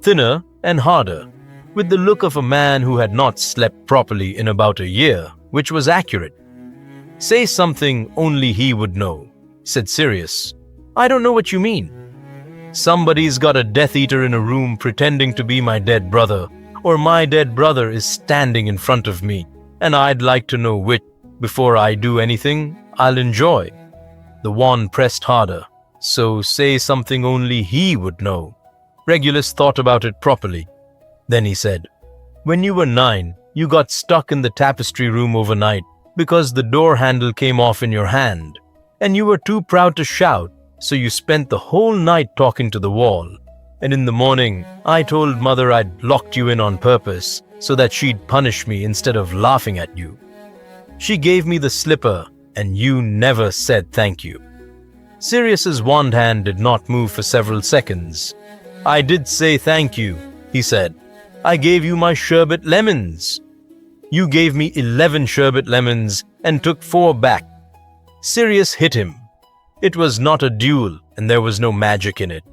Thinner and harder, with the look of a man who had not slept properly in about a year, which was accurate. "Say something only he would know," said Sirius. "I don't know what you mean." "Somebody's got a Death Eater in a room pretending to be my dead brother, or my dead brother is standing in front of me, and I'd like to know which. Before I do anything, I'll enjoy." The wand pressed harder. "So say something only he would know." Regulus thought about it properly. Then he said, "When you were 9, you got stuck in the tapestry room overnight because the door handle came off in your hand, and you were too proud to shout, so you spent the whole night talking to the wall. And in the morning, I told Mother I'd locked you in on purpose so that she'd punish me instead of laughing at you. She gave me the slipper, and you never said thank you." Sirius's wand hand did not move for several seconds. "I did say thank you," he said. "I gave you my sherbet lemons. You gave me 11 sherbet lemons and took 4 back." Sirius hit him. It was not a duel, and there was no magic in it.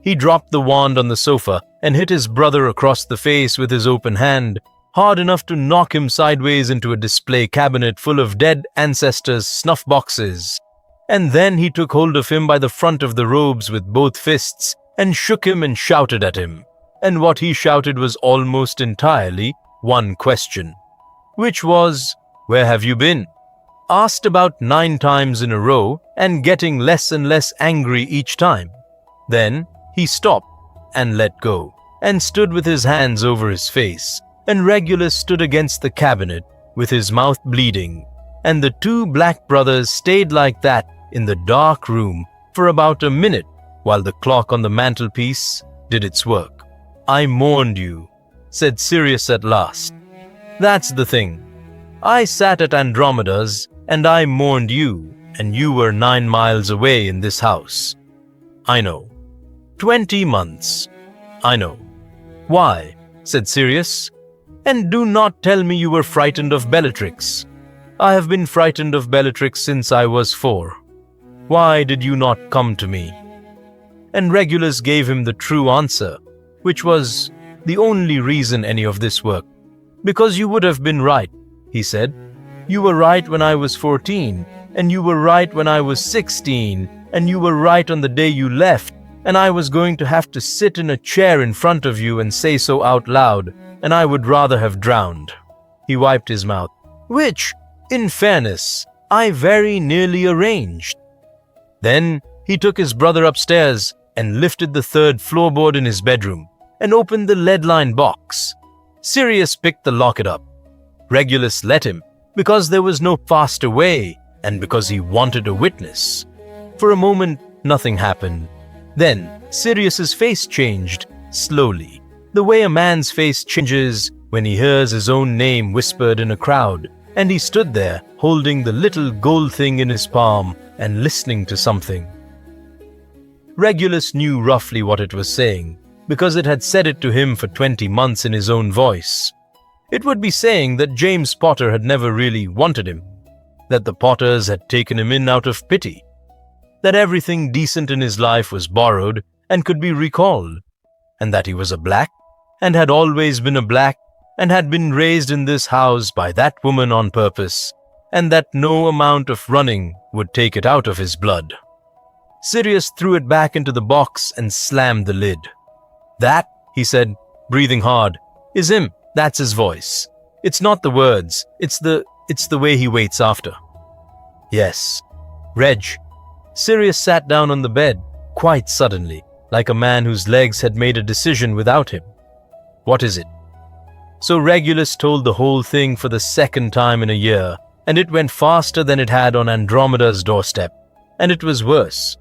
He dropped the wand on the sofa and hit his brother across the face with his open hand, hard enough to knock him sideways into a display cabinet full of dead ancestors' snuff boxes. And then he took hold of him by the front of the robes with both fists and shook him and shouted at him. And what he shouted was almost entirely one question, which was, "Where have you been?" Asked about 9 times in a row and getting less and less angry each time. Then he stopped and let go and stood with his hands over his face, and Regulus stood against the cabinet with his mouth bleeding, and the 2 black brothers stayed like that in the dark room for about a minute while the clock on the mantelpiece did its work. "I mourned you," said Sirius at last. "That's the thing. I sat at Andromeda's and I mourned you, and you were 9 miles away in this house. I know. 20 months. I know." "Why?" said Sirius. "And do not tell me you were frightened of Bellatrix." "I have been frightened of Bellatrix since I was 4. Why did you not come to me?" And Regulus gave him the true answer, which was the only reason any of this worked. "Because you would have been right," he said. "You were right when I was 14, and you were right when I was 16, and you were right on the day you left, and I was going to have to sit in a chair in front of you and say so out loud, and I would rather have drowned." He wiped his mouth, "which, in fairness, I very nearly arranged." Then he took his brother upstairs and lifted the 3rd floorboard in his bedroom and opened the lead-lined box. Sirius picked the locket up. Regulus let him, because there was no faster way and because he wanted a witness. For a moment, nothing happened. Then Sirius's face changed, slowly, the way a man's face changes when he hears his own name whispered in a crowd, and he stood there holding the little gold thing in his palm and listening to something. Regulus knew roughly what it was saying, because it had said it to him for 20 months in his own voice. It would be saying that James Potter had never really wanted him, that the Potters had taken him in out of pity, that everything decent in his life was borrowed and could be recalled, and that he was a black, and had always been a black, and had been raised in this house by that woman on purpose, and that no amount of running would take it out of his blood. Sirius threw it back into the box and slammed the lid. "That," he said, breathing hard, "is him. That's his voice. It's not the words, it's the way he waits after." "Yes. Reg." Sirius sat down on the bed, quite suddenly, like a man whose legs had made a decision without him. "What is it?" So Regulus told the whole thing for the second time in a year, and it went faster than it had on Andromeda's doorstep, and it was worse.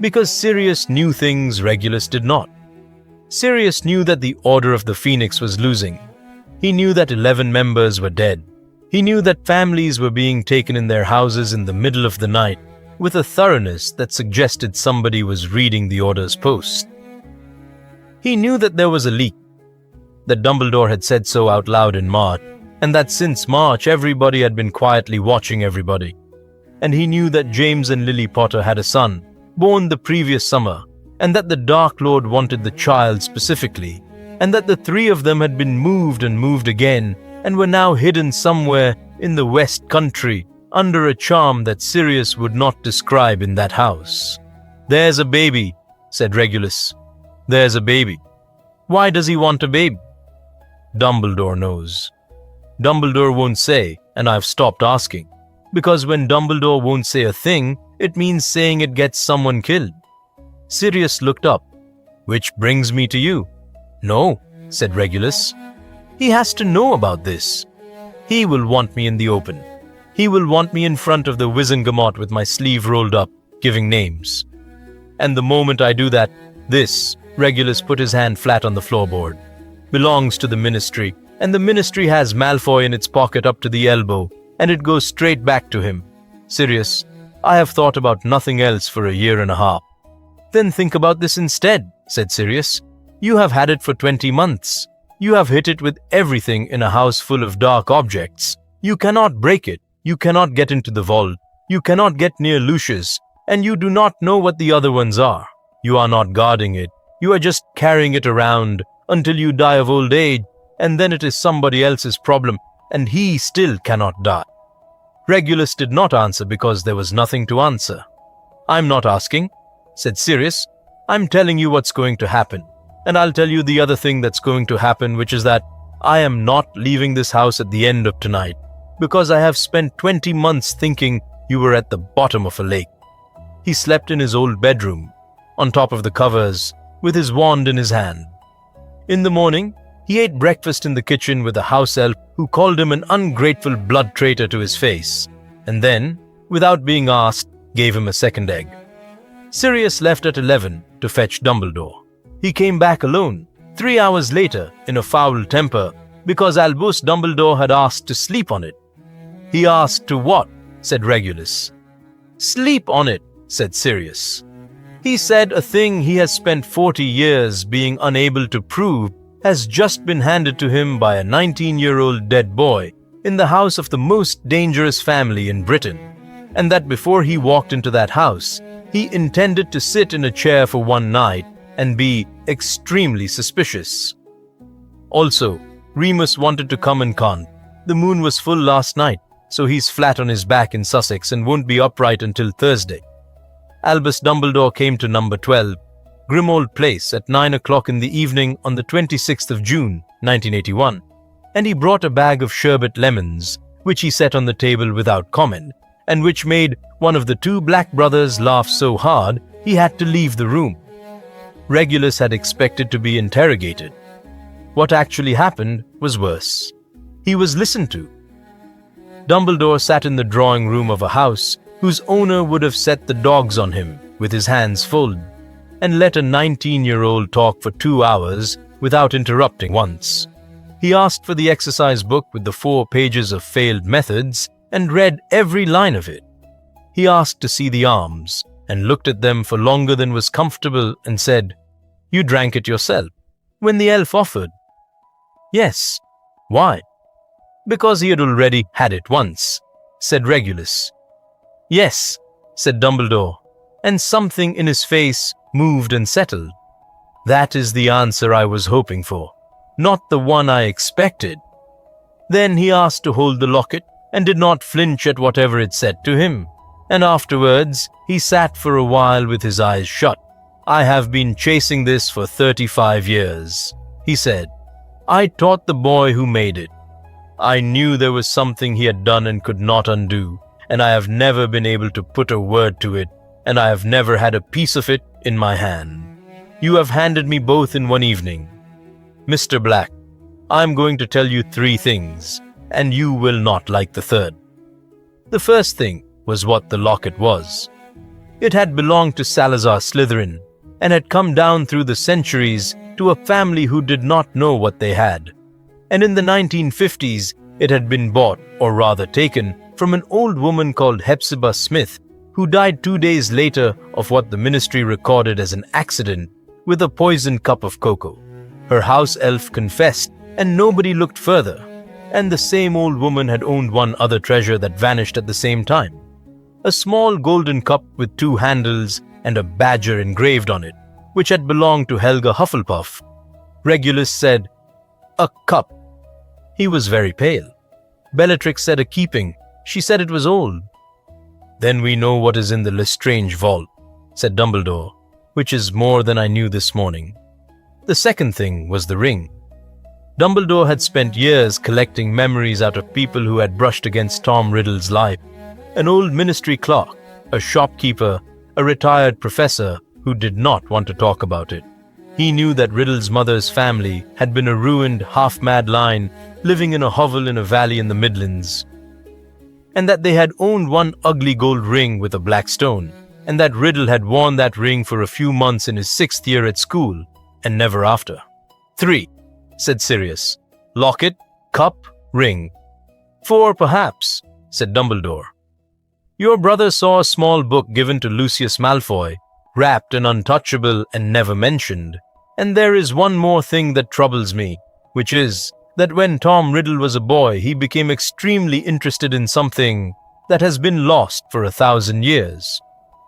Because Sirius knew things Regulus did not. Sirius knew that the Order of the Phoenix was losing. He knew that 11 members were dead. He knew that families were being taken in their houses in the middle of the night, with a thoroughness that suggested somebody was reading the Order's post. He knew that there was a leak, that Dumbledore had said so out loud in March, and that since March everybody had been quietly watching everybody. And he knew that James and Lily Potter had a son, born the previous summer, and that the Dark Lord wanted the child specifically, and that the three of them had been moved and moved again, and were now hidden somewhere in the West Country, under a charm that Sirius would not describe in that house. "There's a baby," said Regulus. "There's a baby." "Why does he want a baby?" Dumbledore knows. Dumbledore won't say, and I've stopped asking, because when Dumbledore won't say a thing, it means saying it gets someone killed. Sirius looked up. "Which brings me to you." "No," said Regulus. "He has to know about this. He will want me in the open. He will want me in front of the Wizengamot with my sleeve rolled up, giving names. And the moment I do that, this," Regulus put his hand flat on the floorboard, "belongs to the Ministry, and the Ministry has Malfoy in its pocket up to the elbow, and it goes straight back to him. Sirius, I have thought about nothing else for a year and a half." "Then think about this instead," said Sirius. "You have had it for 20 months. You have hit it with everything in a house full of dark objects. You cannot break it. You cannot get into the vault. You cannot get near Lucius, and you do not know what the other ones are. You are not guarding it. You are just carrying it around until you die of old age, and then it is somebody else's problem, and he still cannot die." Regulus did not answer because there was nothing to answer. "I'm not asking," said Sirius. "I'm telling you what's going to happen, and I'll tell you the other thing that's going to happen, which is that I am not leaving this house at the end of tonight, because I have spent 20 months thinking you were at the bottom of a lake." He slept in his old bedroom, on top of the covers, with his wand in his hand. In the morning, he ate breakfast in the kitchen with a house elf who called him an ungrateful blood traitor to his face, and then, without being asked, gave him a second egg. Sirius left at 11 to fetch Dumbledore. He came back alone, 3 hours later, in a foul temper, because Albus Dumbledore had asked to sleep on it. "He asked to what?" said Regulus. "Sleep on it," said Sirius. "He said a thing he has spent 40 years being unable to prove has just been handed to him by a 19-year-old dead boy in the house of the most dangerous family in Britain, and that before he walked into that house, he intended to sit in a chair for one night and be extremely suspicious. Also, Remus wanted to come and can't. The moon was full last night, so he's flat on his back in Sussex and won't be upright until Thursday. Albus Dumbledore came to number 12, Grimmauld Place, at 9 o'clock in the evening on the 26th of June, 1981, and he brought a bag of sherbet lemons, which he set on the table without comment, and which made one of the two Black brothers laugh so hard he had to leave the room. Regulus had expected to be interrogated. What actually happened was worse. He was listened to. Dumbledore sat in the drawing room of a house whose owner would have set the dogs on him with his hands folded, and let a 19-year-old talk for 2 hours without interrupting once. He asked for the exercise book with the 4 pages of failed methods and read every line of it. He asked to see the arms and looked at them for longer than was comfortable and said, "You drank it yourself," when the elf offered. "Yes." "Why?" "Because he had already had it once," said Regulus. "Yes," said Dumbledore, and something in his face moved and settled. "That is the answer I was hoping for, not the one I expected." Then he asked to hold the locket and did not flinch at whatever it said to him, and afterwards he sat for a while with his eyes shut. "I have been chasing this for 35 years, he said. "I taught the boy who made it. I knew there was something he had done and could not undo, and I have never been able to put a word to it, and I have never had a piece of it in my hand. You have handed me both in one evening. Mr. Black, I am going to tell you 3 things, and you will not like the third." The first thing was what the locket was. It had belonged to Salazar Slytherin, and had come down through the centuries to a family who did not know what they had. And in the 1950s, it had been bought, or rather taken, from an old woman called Hepzibah Smith, who died 2 days later of what the ministry recorded as an accident with a poisoned cup of cocoa. Her house elf confessed, and nobody looked further. And the same old woman had owned one other treasure that vanished at the same time. A small golden cup with 2 handles and a badger engraved on it, which had belonged to Helga Hufflepuff. Regulus said, "A cup." He was very pale. Bellatrix said a keeping. She said it was old. "Then we know what is in the Lestrange vault," said Dumbledore, "which is more than I knew this morning." The second thing was the ring. Dumbledore had spent years collecting memories out of people who had brushed against Tom Riddle's life. An old ministry clerk, a shopkeeper, a retired professor who did not want to talk about it. He knew that Riddle's mother's family had been a ruined, half-mad line living in a hovel in a valley in the Midlands, and that they had owned one ugly gold ring with a black stone, and that Riddle had worn that ring for a few months in his 6th year at school, and never after. 3, said Sirius. "Locket, cup, ring." 4, perhaps, said Dumbledore. "Your brother saw a small book given to Lucius Malfoy, wrapped and untouchable and never mentioned. And there is one more thing that troubles me, which is that when Tom Riddle was a boy, he became extremely interested in something that has been lost for 1,000 years.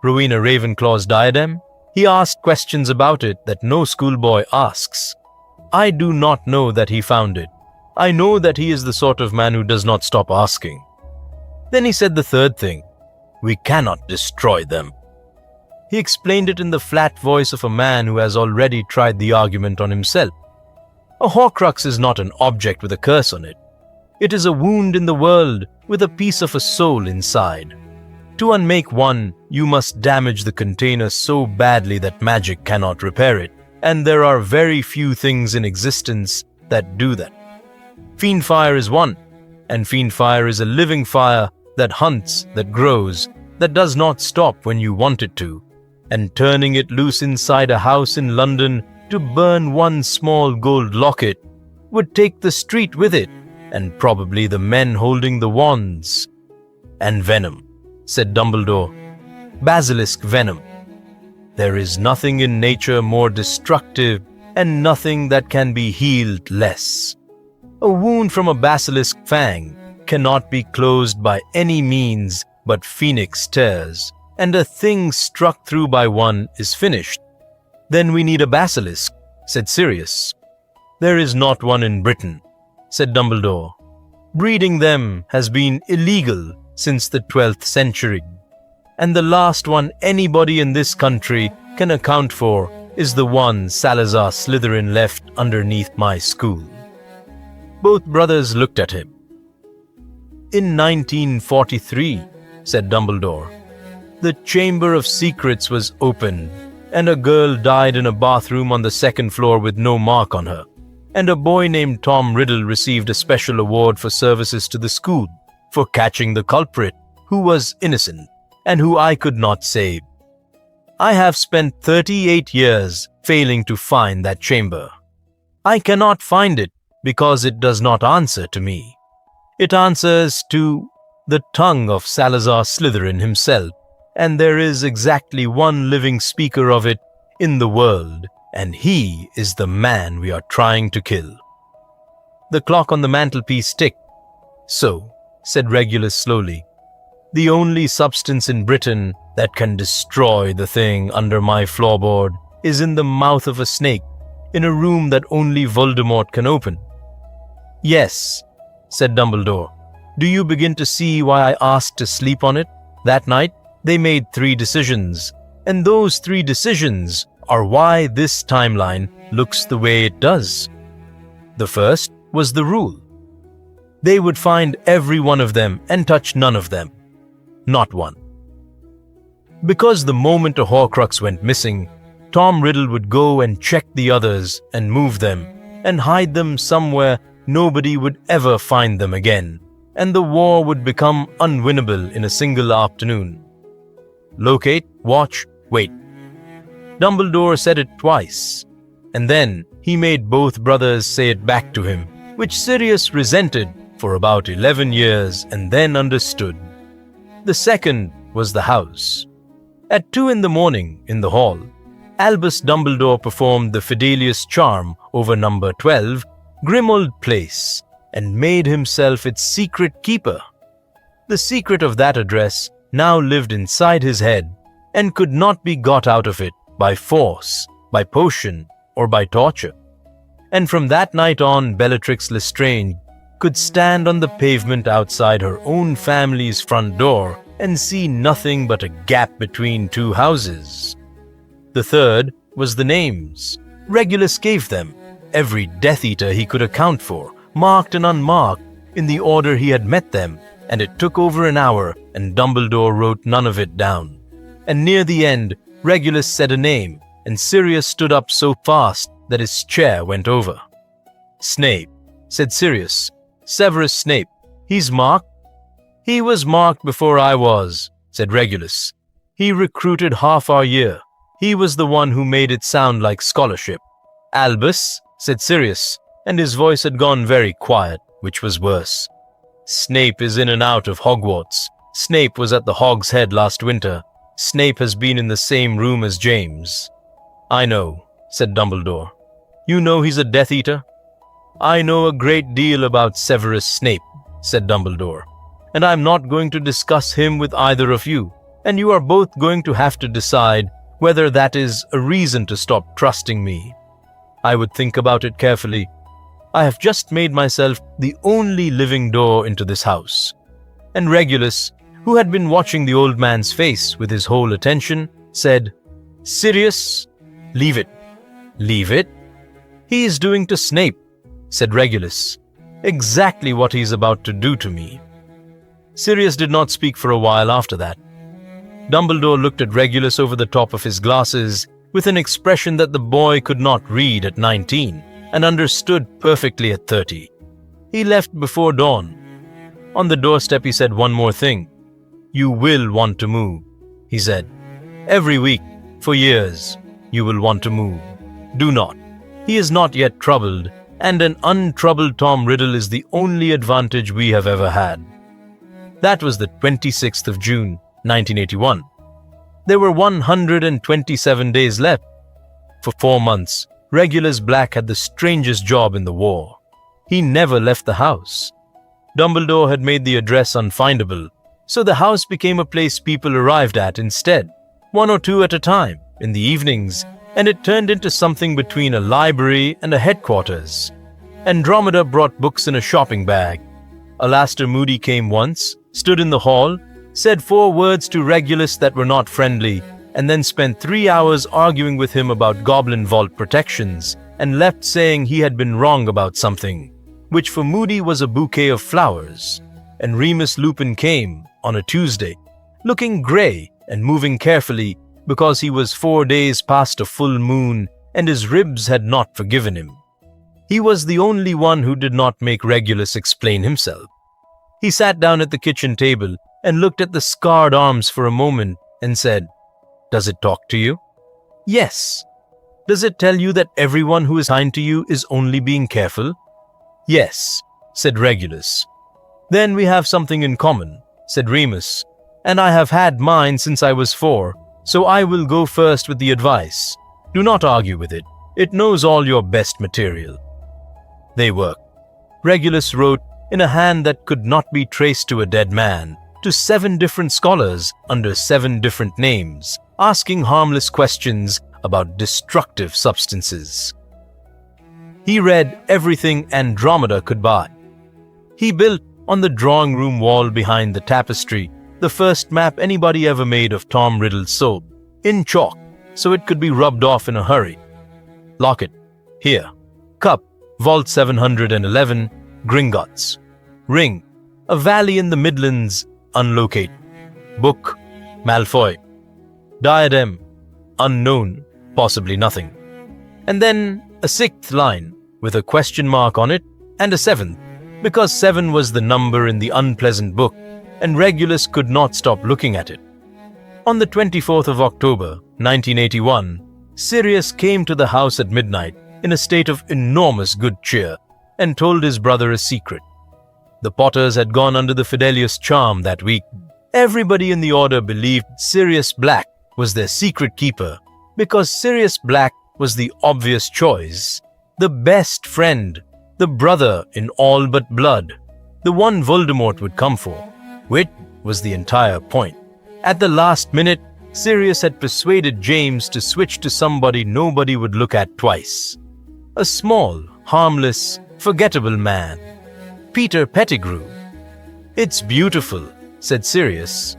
Rowena Ravenclaw's diadem? He asked questions about it that no schoolboy asks. I do not know that he found it. I know that he is the sort of man who does not stop asking." Then he said the third thing. "We cannot destroy them." He explained it in the flat voice of a man who has already tried the argument on himself. A Horcrux is not an object with a curse on it. It is a wound in the world with a piece of a soul inside. To unmake one, you must damage the container so badly that magic cannot repair it, and there are very few things in existence that do that. Fiendfire is one, and fiendfire is a living fire that hunts, that grows, that does not stop when you want it to, and turning it loose inside a house in London to burn one small gold locket would take the street with it, and probably the men holding the wands. "And venom," said Dumbledore. "Basilisk venom. There is nothing in nature more destructive and nothing that can be healed less. A wound from a basilisk fang cannot be closed by any means but phoenix tears, and a thing struck through by one is finished." "Then we need a basilisk," said Sirius. "There is not one in Britain," said Dumbledore. "Breeding them has been illegal since the 12th century, and the last one anybody in this country can account for is the one Salazar Slytherin left underneath my school." Both brothers looked at him. "In 1943, said Dumbledore, "the Chamber of Secrets was opened, and a girl died in a bathroom on the 2nd floor with no mark on her, and a boy named Tom Riddle received a special award for services to the school for catching the culprit, who was innocent, and who I could not save. I have spent 38 years failing to find that chamber. I cannot find it, because it does not answer to me. It answers to the tongue of Salazar Slytherin himself, and there is exactly one living speaker of it in the world, and he is the man we are trying to kill." The clock on the mantelpiece ticked. "So," said Regulus slowly, "the only substance in Britain that can destroy the thing under my floorboard is in the mouth of a snake, in a room that only Voldemort can open." "Yes," said Dumbledore. "Do you begin to see why I asked to sleep on it? That night, they made 3 decisions, and those 3 decisions are why this timeline looks the way it does. The first was the rule. They would find every one of them and touch none of them. Not one. Because the moment a Horcrux went missing, Tom Riddle would go and check the others and move them and hide them somewhere nobody would ever find them again, and the war would become unwinnable in a single afternoon. Locate, watch, wait. Dumbledore said it twice, and then he made both brothers say it back to him, which Sirius resented for about 11 years and then understood. The second was the house. At 2 a.m. in the hall, Albus Dumbledore performed the Fidelius charm over number 12, Grimold Place, and made himself its secret keeper. The secret of that address now lived inside his head and could not be got out of it by force, by potion, or by torture. And from that night on, Bellatrix Lestrange could stand on the pavement outside her own family's front door and see nothing but a gap between 2 houses. The third was the names. Regulus gave them, every Death Eater he could account for, marked and unmarked, in the order he had met them, and it took over an hour, and Dumbledore wrote none of it down. And near the end, Regulus said a name, and Sirius stood up so fast that his chair went over. "Snape," said Sirius. "Severus Snape. He's marked." "He was marked before I was," said Regulus. "He recruited half our year. He was the one who made it sound like scholarship." "Albus," said Sirius, and his voice had gone very quiet, which was worse. "Snape is in and out of Hogwarts. Snape was at the Hog's Head last winter. Snape has been in the same room as James." "I know," said Dumbledore. "You know he's a Death Eater?" "I know a great deal about Severus Snape," said Dumbledore, "and I'm not going to discuss him with either of you, and you are both going to have to decide whether that is a reason to stop trusting me. I would think about it carefully. I have just made myself the only living door into this house." And Regulus, who had been watching the old man's face with his whole attention, said, "Sirius, leave it." "Leave it? He is doing to Snape," said Regulus, "exactly what he's about to do to me." Sirius did not speak for a while after that. Dumbledore looked at Regulus over the top of his glasses with an expression that the boy could not read at 19 and understood perfectly at 30. He left before dawn. On the doorstep he said one more thing. "You will want to move," he said. "Every week, for years, you will want to move. Do not. He is not yet troubled, and an untroubled Tom Riddle is the only advantage we have ever had." That was the 26th of June, 1981. There were 127 days left. For 4 months, Regulus Black had the strangest job in the war. He never left the house. Dumbledore had made the address unfindable, so the house became a place people arrived at instead, 1 or 2 at a time, in the evenings, and it turned into something between a library and a headquarters. Andromeda brought books in a shopping bag. Alastor Moody came once, stood in the hall, said 4 words to Regulus that were not friendly, and then spent 3 hours arguing with him about Goblin Vault protections, and left saying he had been wrong about something, which for Moody was a bouquet of flowers. And Remus Lupin came, on a Tuesday, looking grey and moving carefully because he was 4 days past a full moon and his ribs had not forgiven him. He was the only one who did not make Regulus explain himself. He sat down at the kitchen table and looked at the scarred arms for a moment and said, "Does it talk to you?" "Yes." "Does it tell you that everyone who is kind to you is only being careful?" Yes, said Regulus. Then we have something in common, said Remus, and I have had mine since I was 4, so I will go first with the advice. Do not argue with it. It knows all your best material. They worked. Regulus wrote, in a hand that could not be traced to a dead man, to 7 different scholars under 7 different names, asking harmless questions about destructive substances. He read everything Andromeda could buy. He built, on the drawing room wall behind the tapestry, the first map anybody ever made of Tom Riddle's soul, in chalk, so it could be rubbed off in a hurry. Locket, here. Cup, Vault 711, Gringotts. Ring, a valley in the Midlands, unlocated. Book, Malfoy. Diadem, unknown, possibly nothing. And then a 6th line, with a question mark on it, and a 7th, because 7 was the number in the unpleasant book, and Regulus could not stop looking at it. On the 24th of October, 1981, Sirius came to the house at midnight in a state of enormous good cheer and told his brother a secret. The Potters had gone under the Fidelius charm that week. Everybody in the order believed Sirius Black was their secret keeper because Sirius Black was the obvious choice, the best friend, the brother in all but blood, the one Voldemort would come for, which was the entire point. At the last minute, Sirius had persuaded James to switch to somebody nobody would look at twice. A small, harmless, forgettable man. Peter Pettigrew. It's beautiful, said Sirius.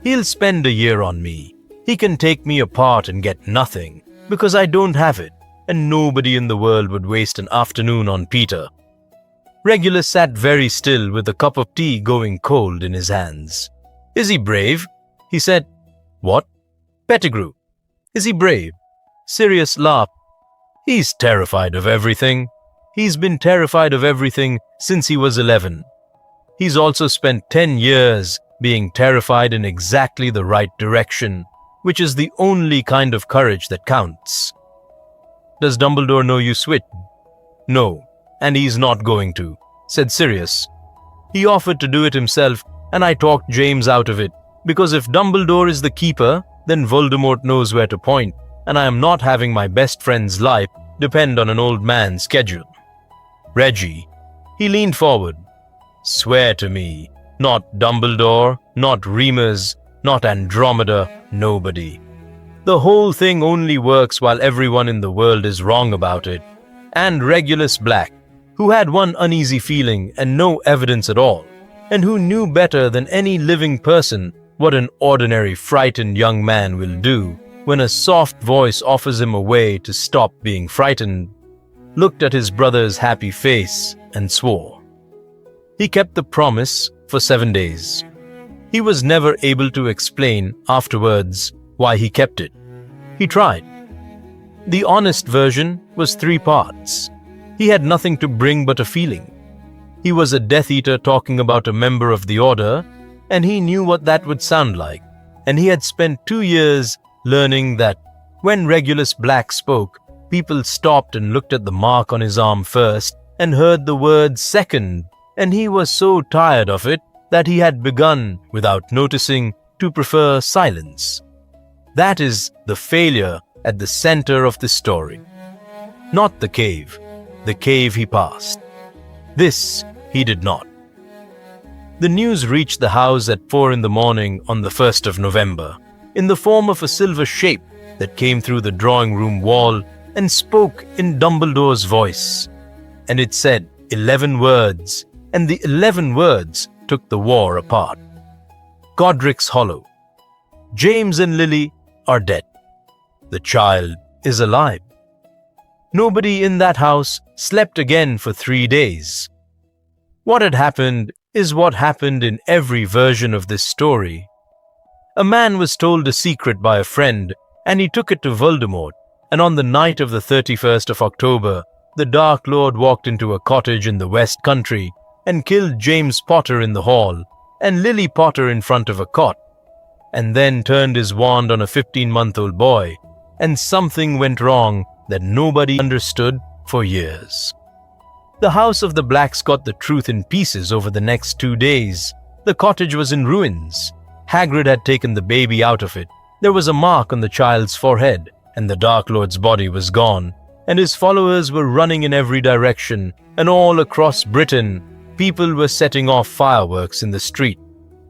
He'll spend a year on me. He can take me apart and get nothing, because I don't have it, and nobody in the world would waste an afternoon on Peter. Regulus sat very still with a cup of tea going cold in his hands. Is he brave? He said. What? Pettigrew. Is he brave? Sirius laughed. He's terrified of everything. He's been terrified of everything since he was 11. He's also spent 10 years being terrified in exactly the right direction, which is the only kind of courage that counts. Does Dumbledore know you switch? No, and he's not going to, said Sirius. He offered to do it himself, and I talked James out of it, because if Dumbledore is the keeper, then Voldemort knows where to point, and I am not having my best friend's life depend on an old man's schedule. Reggie, he leaned forward. Swear to me, not Dumbledore, not Remus, not Andromeda, nobody. The whole thing only works while everyone in the world is wrong about it. And Regulus Black, who had one uneasy feeling and no evidence at all, and who knew better than any living person what an ordinary frightened young man will do when a soft voice offers him a way to stop being frightened, looked at his brother's happy face and swore. He kept the promise for 7 days. He was never able to explain afterwards why he kept it. He tried. The honest version was 3 parts. He had nothing to bring but a feeling. He was a Death Eater talking about a member of the Order, and he knew what that would sound like, and he had spent 2 years learning that when Regulus Black spoke, people stopped and looked at the mark on his arm first and heard the word second, and he was so tired of it that he had begun, without noticing, to prefer silence. That is the failure at the center of the story. Not the cave he passed. This he did not. The news reached the house at 4 in the morning on the 1st of November, in the form of a silver shape that came through the drawing room wall and spoke in Dumbledore's voice. And it said 11 words, and the 11 words took the war apart. Godric's Hollow. James and Lily are dead. The child is alive. Nobody in that house slept again for 3 days. What had happened is what happened in every version of this story. A man was told a secret by a friend, and he took it to Voldemort, and on the night of the 31st of October, the Dark Lord walked into a cottage in the West Country and killed James Potter in the hall, and Lily Potter in front of a cot, and then turned his wand on a 15-month-old boy, and something went wrong that nobody understood for years. The house of the Blacks got the truth in pieces over the next 2 days. The cottage was in ruins. Hagrid had taken the baby out of it. There was a mark on the child's forehead, and the Dark Lord's body was gone, and his followers were running in every direction, and all across Britain, people were setting off fireworks in the street.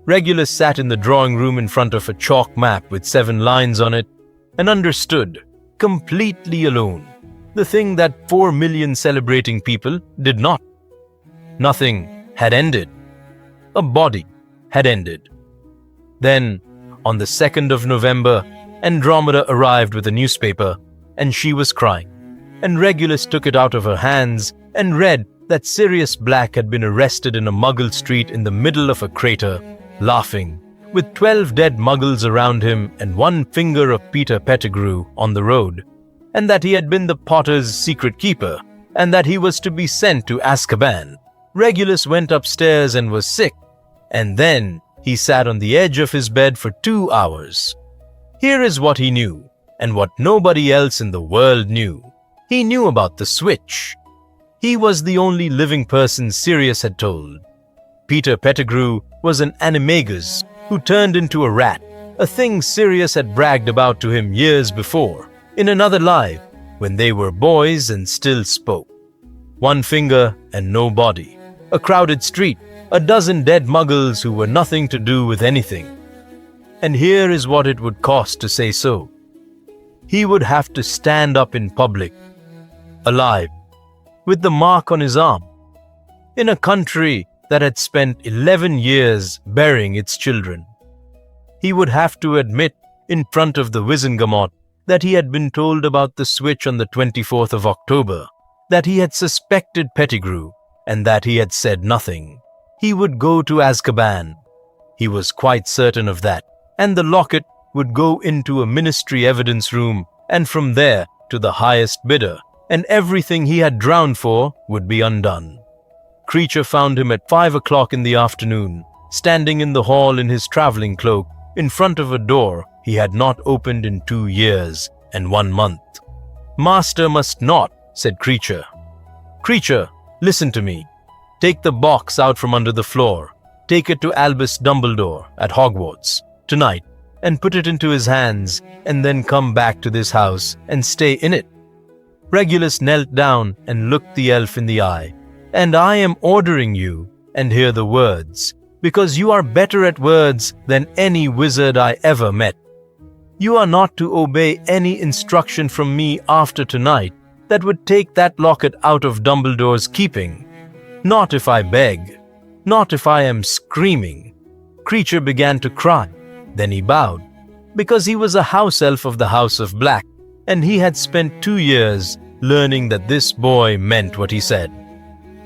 Regulus sat in the drawing room in front of a chalk map with 7 lines on it, and understood, completely alone, the thing that 4 million celebrating people did not. Nothing had ended. A body had ended. Then, on the 2nd of November, Andromeda arrived with a newspaper, and she was crying. And Regulus took it out of her hands and read that Sirius Black had been arrested in a Muggle street in the middle of a crater, laughing, with 12 dead Muggles around him and 1 finger of Peter Pettigrew on the road, and that he had been the Potter's secret keeper, and that he was to be sent to Azkaban. Regulus went upstairs and was sick, and then he sat on the edge of his bed for 2 hours. Here is what he knew, and what nobody else in the world knew. He knew about the switch. He was the only living person Sirius had told. Peter Pettigrew was an animagus who turned into a rat, a thing Sirius had bragged about to him years before, in another life, when they were boys and still spoke. 1 finger and no body. A crowded street, a dozen dead Muggles who were nothing to do with anything. And here is what it would cost to say so. He would have to stand up in public, alive, with the mark on his arm, in a country that had spent 11 years burying its children. He would have to admit in front of the Wizengamot that he had been told about the switch on the 24th of October, that he had suspected Pettigrew, and that he had said nothing. He would go to Azkaban. He was quite certain of that, and the locket would go into a ministry evidence room, and from there to the highest bidder, and everything he had drowned for would be undone. Kreacher found him at 5 o'clock in the afternoon, standing in the hall in his traveling cloak, in front of a door he had not opened in 2 years and 1 month. "Master must not," said Kreacher. "Kreacher, listen to me. Take the box out from under the floor. Take it to Albus Dumbledore at Hogwarts tonight and put it into his hands, and then come back to this house and stay in it." Regulus knelt down and looked the elf in the eye. "And I am ordering you, and hear the words, because you are better at words than any wizard I ever met. You are not to obey any instruction from me after tonight that would take that locket out of Dumbledore's keeping. Not if I beg, not if I am screaming." Kreacher began to cry. Then he bowed, because he was a house elf of the House of Black, and he had spent 2 years learning that this boy meant what he said.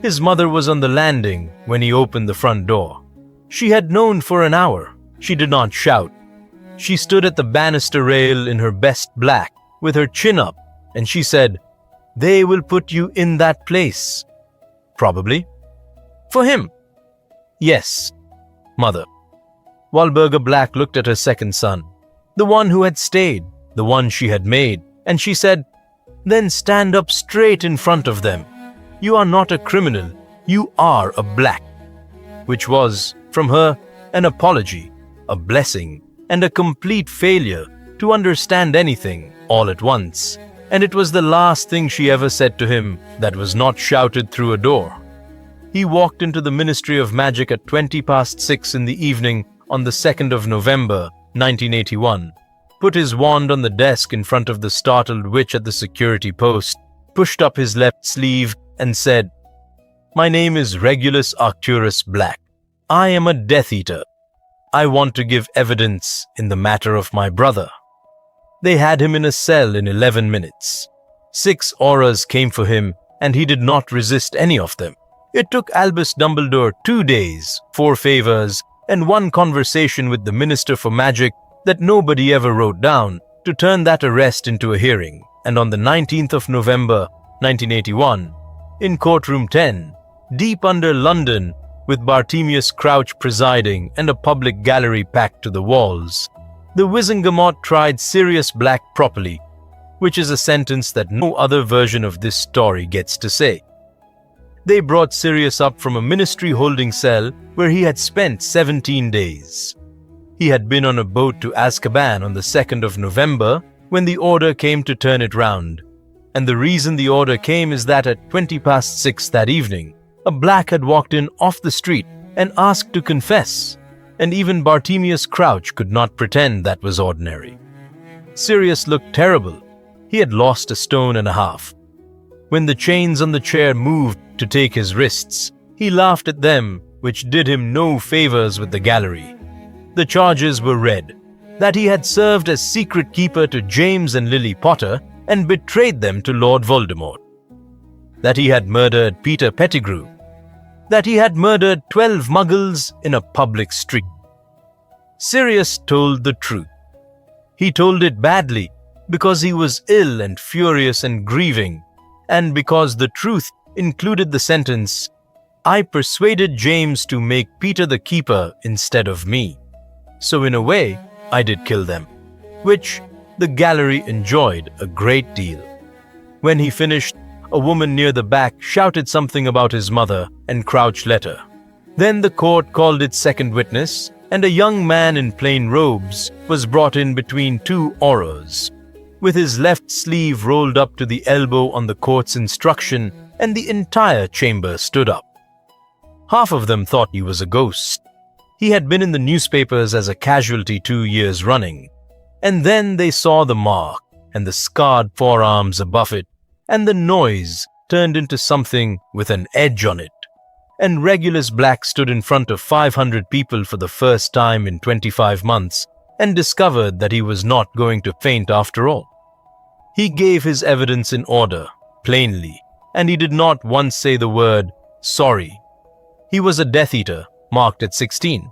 His mother was on the landing when he opened the front door. She had known for an hour. She did not shout. She stood at the banister rail in her best black, with her chin up, and she said, "They will put you in that place." "Probably." "For him?" "Yes, mother." Walburga Black looked at her second son, the one who had stayed, the one she had made, and she said, "Then stand up straight in front of them. You are not a criminal, you are a Black." Which was, from her, an apology, a blessing, and a complete failure to understand anything all at once. And it was the last thing she ever said to him that was not shouted through a door. He walked into the Ministry of Magic at 6:20 in the evening on the 2nd of November, 1981, put his wand on the desk in front of the startled witch at the security post, pushed up his left sleeve, and said, "My name is Regulus Arcturus Black. I am a Death Eater. I want to give evidence in the matter of my brother." They had him in a cell in 11 minutes. 6 auras came for him, and he did not resist any of them. It took Albus Dumbledore 2 days, 4 favors, and 1 conversation with the Minister for Magic that nobody ever wrote down to turn that arrest into a hearing. And on the 19th of November, 1981, in courtroom 10, deep under London, with Bartemius Crouch presiding and a public gallery packed to the walls, the Wizengamot tried Sirius Black properly, which is a sentence that no other version of this story gets to say. They brought Sirius up from a ministry holding cell where he had spent 17 days. He had been on a boat to Azkaban on the 2nd of November when the order came to turn it round. And the reason the order came is that at 6:20 that evening, a black had walked in off the street and asked to confess, and even Bartemius Crouch could not pretend that was ordinary. Sirius looked terrible. He had lost 1.5 stones. When the chains on the chair moved to take his wrists, he laughed at them, which did him no favors with the gallery. The charges were read: that he had served as secret keeper to James and Lily Potter and betrayed them to Lord Voldemort; that he had murdered Peter Pettigrew; that he had murdered 12 muggles in a public street. Sirius told the truth. He told it badly because he was ill and furious and grieving, and because the truth included the sentence, "I persuaded James to make Peter the keeper instead of me. So in a way, I did kill them," which the gallery enjoyed a great deal. When he finished, a woman near the back shouted something about his mother, and Crouch let her. Then the court called its second witness, and a young man in plain robes was brought in between two aurors, with his left sleeve rolled up to the elbow on the court's instruction, and the entire chamber stood up. Half of them thought he was a ghost. He had been in the newspapers as a casualty 2 years running. And then they saw the mark and the scarred forearms above it, and the noise turned into something with an edge on it. And Regulus Black stood in front of 500 people for the first time in 25 months and discovered that he was not going to faint after all. He gave his evidence in order, plainly, and he did not once say the word sorry. He was a Death Eater, marked at 16.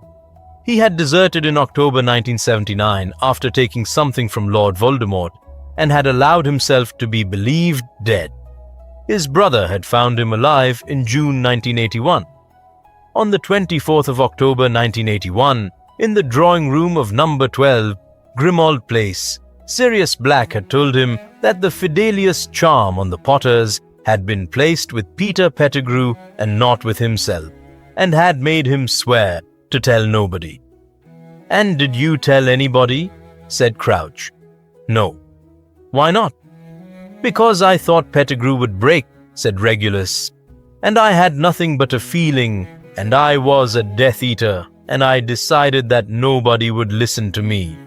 He had deserted in October 1979 after taking something from Lord Voldemort and had allowed himself to be believed dead. His brother had found him alive in June 1981. On the 24th of October 1981, in the drawing room of number 12, Grimmauld Place, Sirius Black had told him that the Fidelius charm on the Potters had been placed with Peter Pettigrew and not with himself, and had made him swear to tell nobody. "And did you tell anybody?" said Crouch. "No." "Why not?" "Because I thought Pettigrew would break," said Regulus. "And I had nothing but a feeling, and I was a Death Eater, and I decided that nobody would listen to me."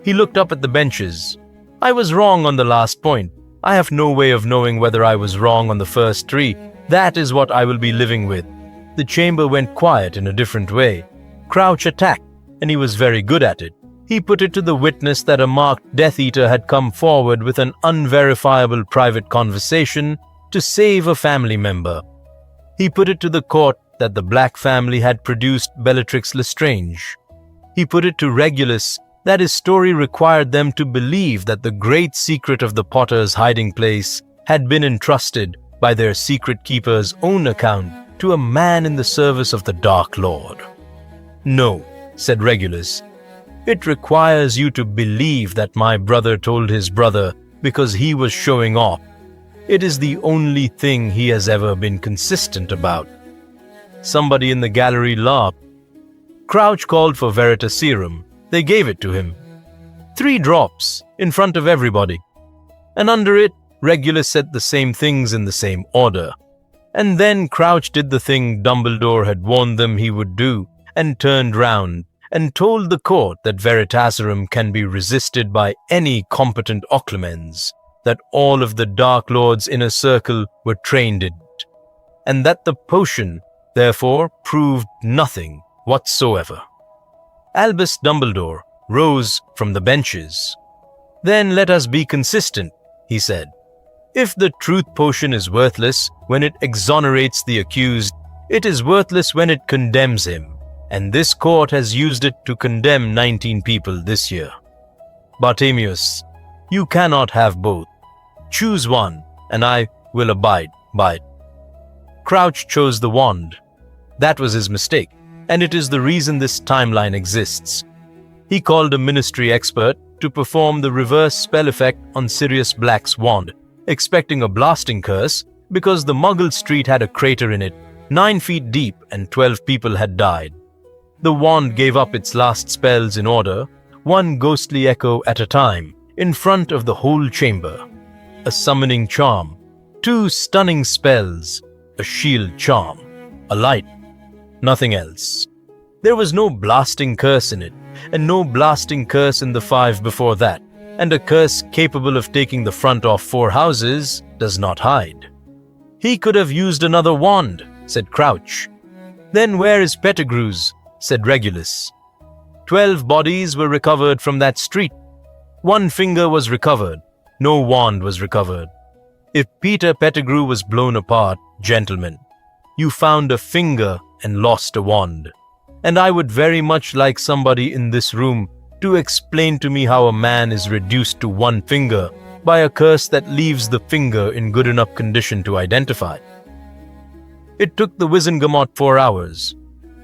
He looked up at the benches. "I was wrong on the last point. I have no way of knowing whether I was wrong on the first 3. That is what I will be living with." The chamber went quiet in a different way. Crouch attacked, and he was very good at it. He put it to the witness that a marked Death Eater had come forward with an unverifiable private conversation to save a family member. He put it to the court that the Black family had produced Bellatrix Lestrange. He put it to Regulus that his story required them to believe that the great secret of the Potter's hiding place had been entrusted by their secret keeper's own account to a man in the service of the Dark Lord. "No," said Regulus. "It requires you to believe that my brother told his brother because he was showing off. It is the only thing he has ever been consistent about." Somebody in the gallery laughed. Crouch called for Veritaserum. They gave it to him. 3 drops, in front of everybody. And under it, Regulus said the same things in the same order. And then Crouch did the thing Dumbledore had warned them he would do, and turned round and told the court that Veritaserum can be resisted by any competent Occlumens, that all of the Dark Lord's inner circle were trained in it, and that the potion, therefore, proved nothing whatsoever. Albus Dumbledore rose from the benches. "Then let us be consistent," he said. "If the truth potion is worthless when it exonerates the accused, it is worthless when it condemns him, and this court has used it to condemn 19 people this year. Bartemius, you cannot have both. Choose one, and I will abide by it." Crouch chose the wand. That was his mistake, and it is the reason this timeline exists. He called a ministry expert to perform the reverse spell effect on Sirius Black's wand, expecting a blasting curse, because the Muggle street had a crater in it, 9 feet deep, and 12 people had died. The wand gave up its last spells in order, one ghostly echo at a time, in front of the whole chamber. A summoning charm, 2 stunning spells, a shield charm, a light, nothing else. There was no blasting curse in it, and no blasting curse in the 5 before that, and a curse capable of taking the front off 4 houses does not hide. "He could have used another wand," said Crouch. "Then where is Pettigrew's?" said Regulus. 12 bodies were recovered from that street. 1 finger was recovered. No wand was recovered. If Peter Pettigrew was blown apart, gentlemen, you found a finger and lost a wand. And I would very much like somebody in this room to explain to me how a man is reduced to 1 finger by a curse that leaves the finger in good enough condition to identify. It took the Wizengamot 4 hours.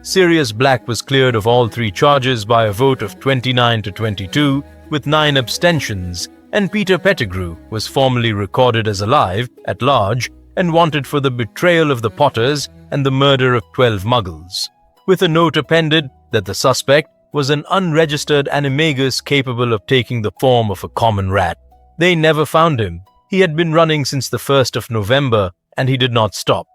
Sirius Black was cleared of all 3 charges by a vote of 29 to 22, with 9 abstentions, and Peter Pettigrew was formally recorded as alive, at large, and wanted for the betrayal of the Potters and the murder of 12 Muggles, with a note appended that the suspect was an unregistered animagus capable of taking the form of a common rat. They never found him. He had been running since the 1st of November, and he did not stop.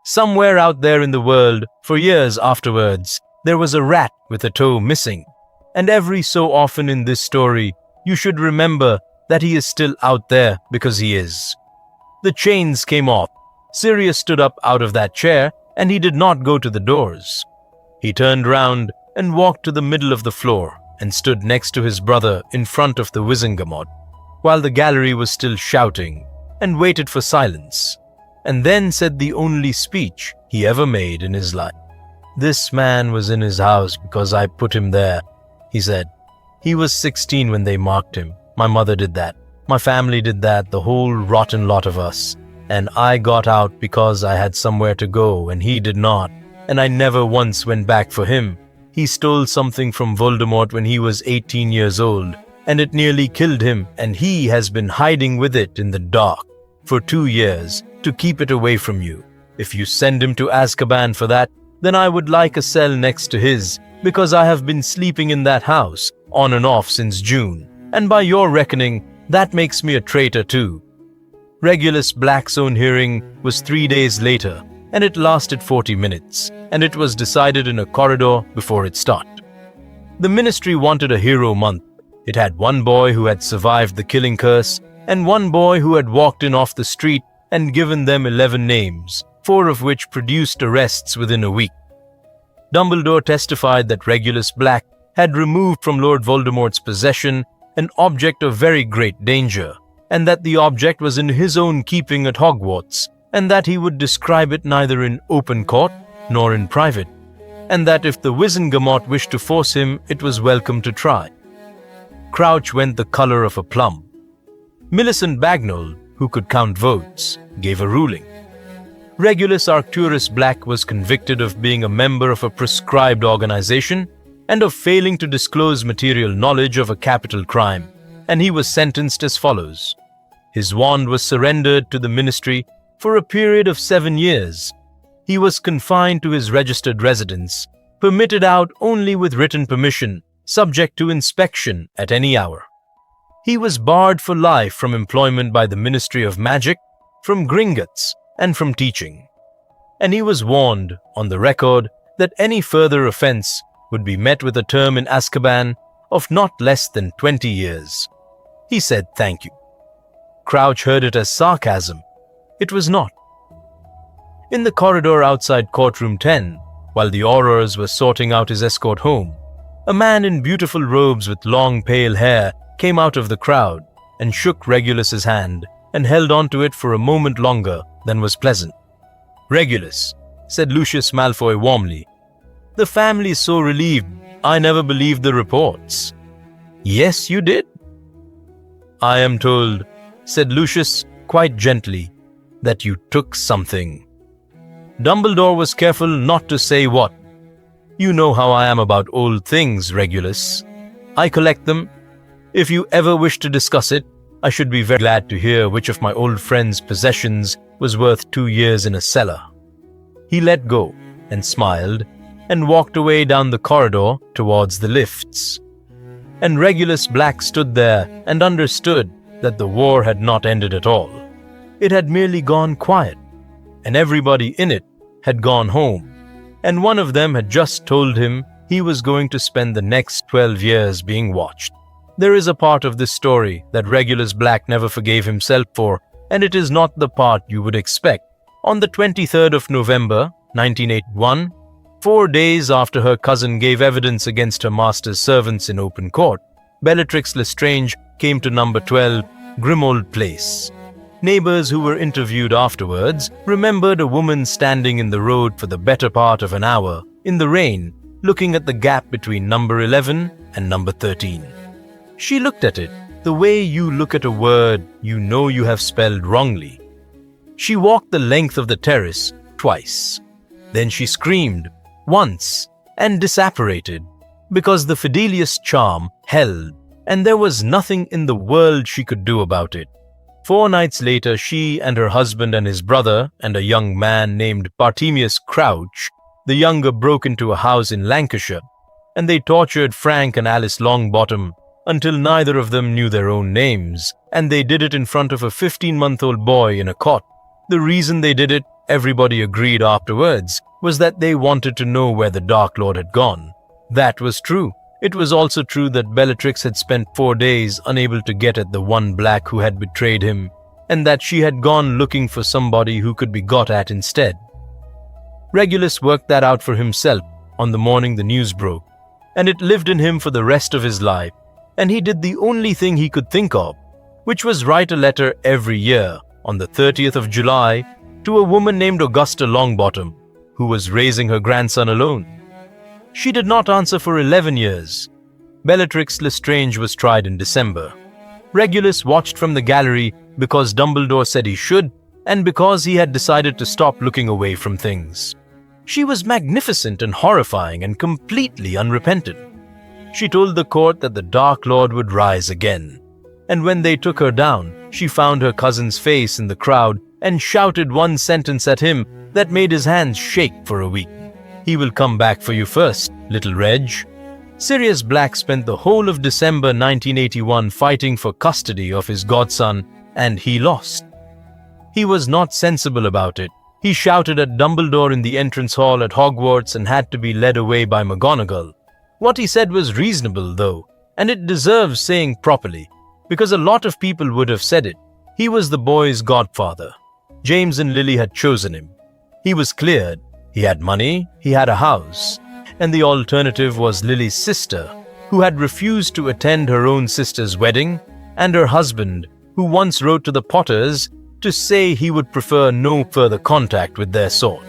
Somewhere out there in the world, for years afterwards, there was a rat with a toe missing. And every so often in this story, you should remember that he is still out there because he is. The chains came off. Sirius stood up out of that chair, and he did not go to the doors. He turned round and walked to the middle of the floor and stood next to his brother in front of the Wizengamot, while the gallery was still shouting, and waited for silence, and then said the only speech he ever made in his life. "This man was in his house because I put him there," he said. "He was 16 when they marked him. My mother did that. My family did that, the whole rotten lot of us. And I got out because I had somewhere to go, and he did not. And I never once went back for him. He stole something from Voldemort when he was 18 years old, and it nearly killed him, and he has been hiding with it in the dark for 2 years to keep it away from you. If you send him to Azkaban for that, then I would like a cell next to his, because I have been sleeping in that house on and off since June, and by your reckoning, that makes me a traitor too." Regulus Black's own hearing was 3 days later, and it lasted 40 minutes, and it was decided in a corridor before it started. The ministry wanted a hero month. It had 1 boy who had survived the killing curse, and 1 boy who had walked in off the street and given them 11 names, 4 of which produced arrests within a week. Dumbledore testified that Regulus Black had removed from Lord Voldemort's possession an object of very great danger, and that the object was in his own keeping at Hogwarts, and that he would describe it neither in open court nor in private, and that if the Wizengamot wished to force him, it was welcome to try. Crouch went the color of a plum. Millicent Bagnold, who could count votes, gave a ruling. Regulus Arcturus Black was convicted of being a member of a proscribed organization and of failing to disclose material knowledge of a capital crime, and he was sentenced as follows. His wand was surrendered to the ministry for a period of 7 years. He was confined to his registered residence, permitted out only with written permission, subject to inspection at any hour. He was barred for life from employment by the Ministry of Magic, from Gringotts, and from teaching. And he was warned, on the record, that any further offense would be met with a term in Azkaban of not less than 20 years. He said thank you. Crouch heard it as sarcasm. It was not. In the corridor outside courtroom 10, while the Aurors were sorting out his escort home, a man in beautiful robes with long pale hair came out of the crowd and shook Regulus's hand and held on to it for a moment longer than was pleasant. "Regulus," said Lucius Malfoy warmly, "the family is so relieved. I never believed the reports." "Yes, you did." "I am told," said Lucius quite gently, "that you took something." Dumbledore was careful not to say what. "You know how I am about old things, Regulus. I collect them. If you ever wish to discuss it, I should be very glad to hear which of my old friend's possessions was worth 2 years in a cellar. He let go and smiled and walked away down the corridor towards the lifts. And Regulus Black stood there and understood that the war had not ended at all. It had merely gone quiet, and everybody in it had gone home, and one of them had just told him he was going to spend the next 12 years being watched. There is a part of this story that Regulus Black never forgave himself for, and it is not the part you would expect. On the 23rd of November, 1981, 4 days after her cousin gave evidence against her master's servants in open court, Bellatrix Lestrange came to number 12, Grimoald Place. Neighbors who were interviewed afterwards remembered a woman standing in the road for the better part of an hour, in the rain, looking at the gap between number 11 and number 13. She looked at it the way you look at a word you know you have spelled wrongly. She walked the length of the terrace twice. Then she screamed once and disapparated, because the Fidelius charm held, and there was nothing in the world she could do about it. 4 nights later, she and her husband and his brother and a young man named Bartemius Crouch, the younger, broke into a house in Lancashire, and they tortured Frank and Alice Longbottom until neither of them knew their own names, and they did it in front of a 15-month-old boy in a cot. The reason they did it, everybody agreed afterwards, was that they wanted to know where the Dark Lord had gone. That was true. It was also true that Bellatrix had spent 4 days unable to get at the one Black who had betrayed him, and that she had gone looking for somebody who could be got at instead. Regulus worked that out for himself on the morning the news broke, and it lived in him for the rest of his life, and he did the only thing he could think of, which was write a letter every year on the 30th of July to a woman named Augusta Longbottom, who was raising her grandson alone. She did not answer for 11 years. Bellatrix Lestrange was tried in December. Regulus watched from the gallery because Dumbledore said he should, and because he had decided to stop looking away from things. She was magnificent and horrifying and completely unrepentant. She told the court that the Dark Lord would rise again, and when they took her down, she found her cousin's face in the crowd and shouted one sentence at him that made his hands shake for a week. "He will come back for you first, little Reg." Sirius Black spent the whole of December 1981 fighting for custody of his godson, and he lost. He was not sensible about it. He shouted at Dumbledore in the entrance hall at Hogwarts and had to be led away by McGonagall. What he said was reasonable, though, and it deserves saying properly, because a lot of people would have said it. He was the boy's godfather. James and Lily had chosen him. He was cleared. He had money, he had a house, and the alternative was Lily's sister, who had refused to attend her own sister's wedding, and her husband, who once wrote to the Potters to say he would prefer no further contact with their sort.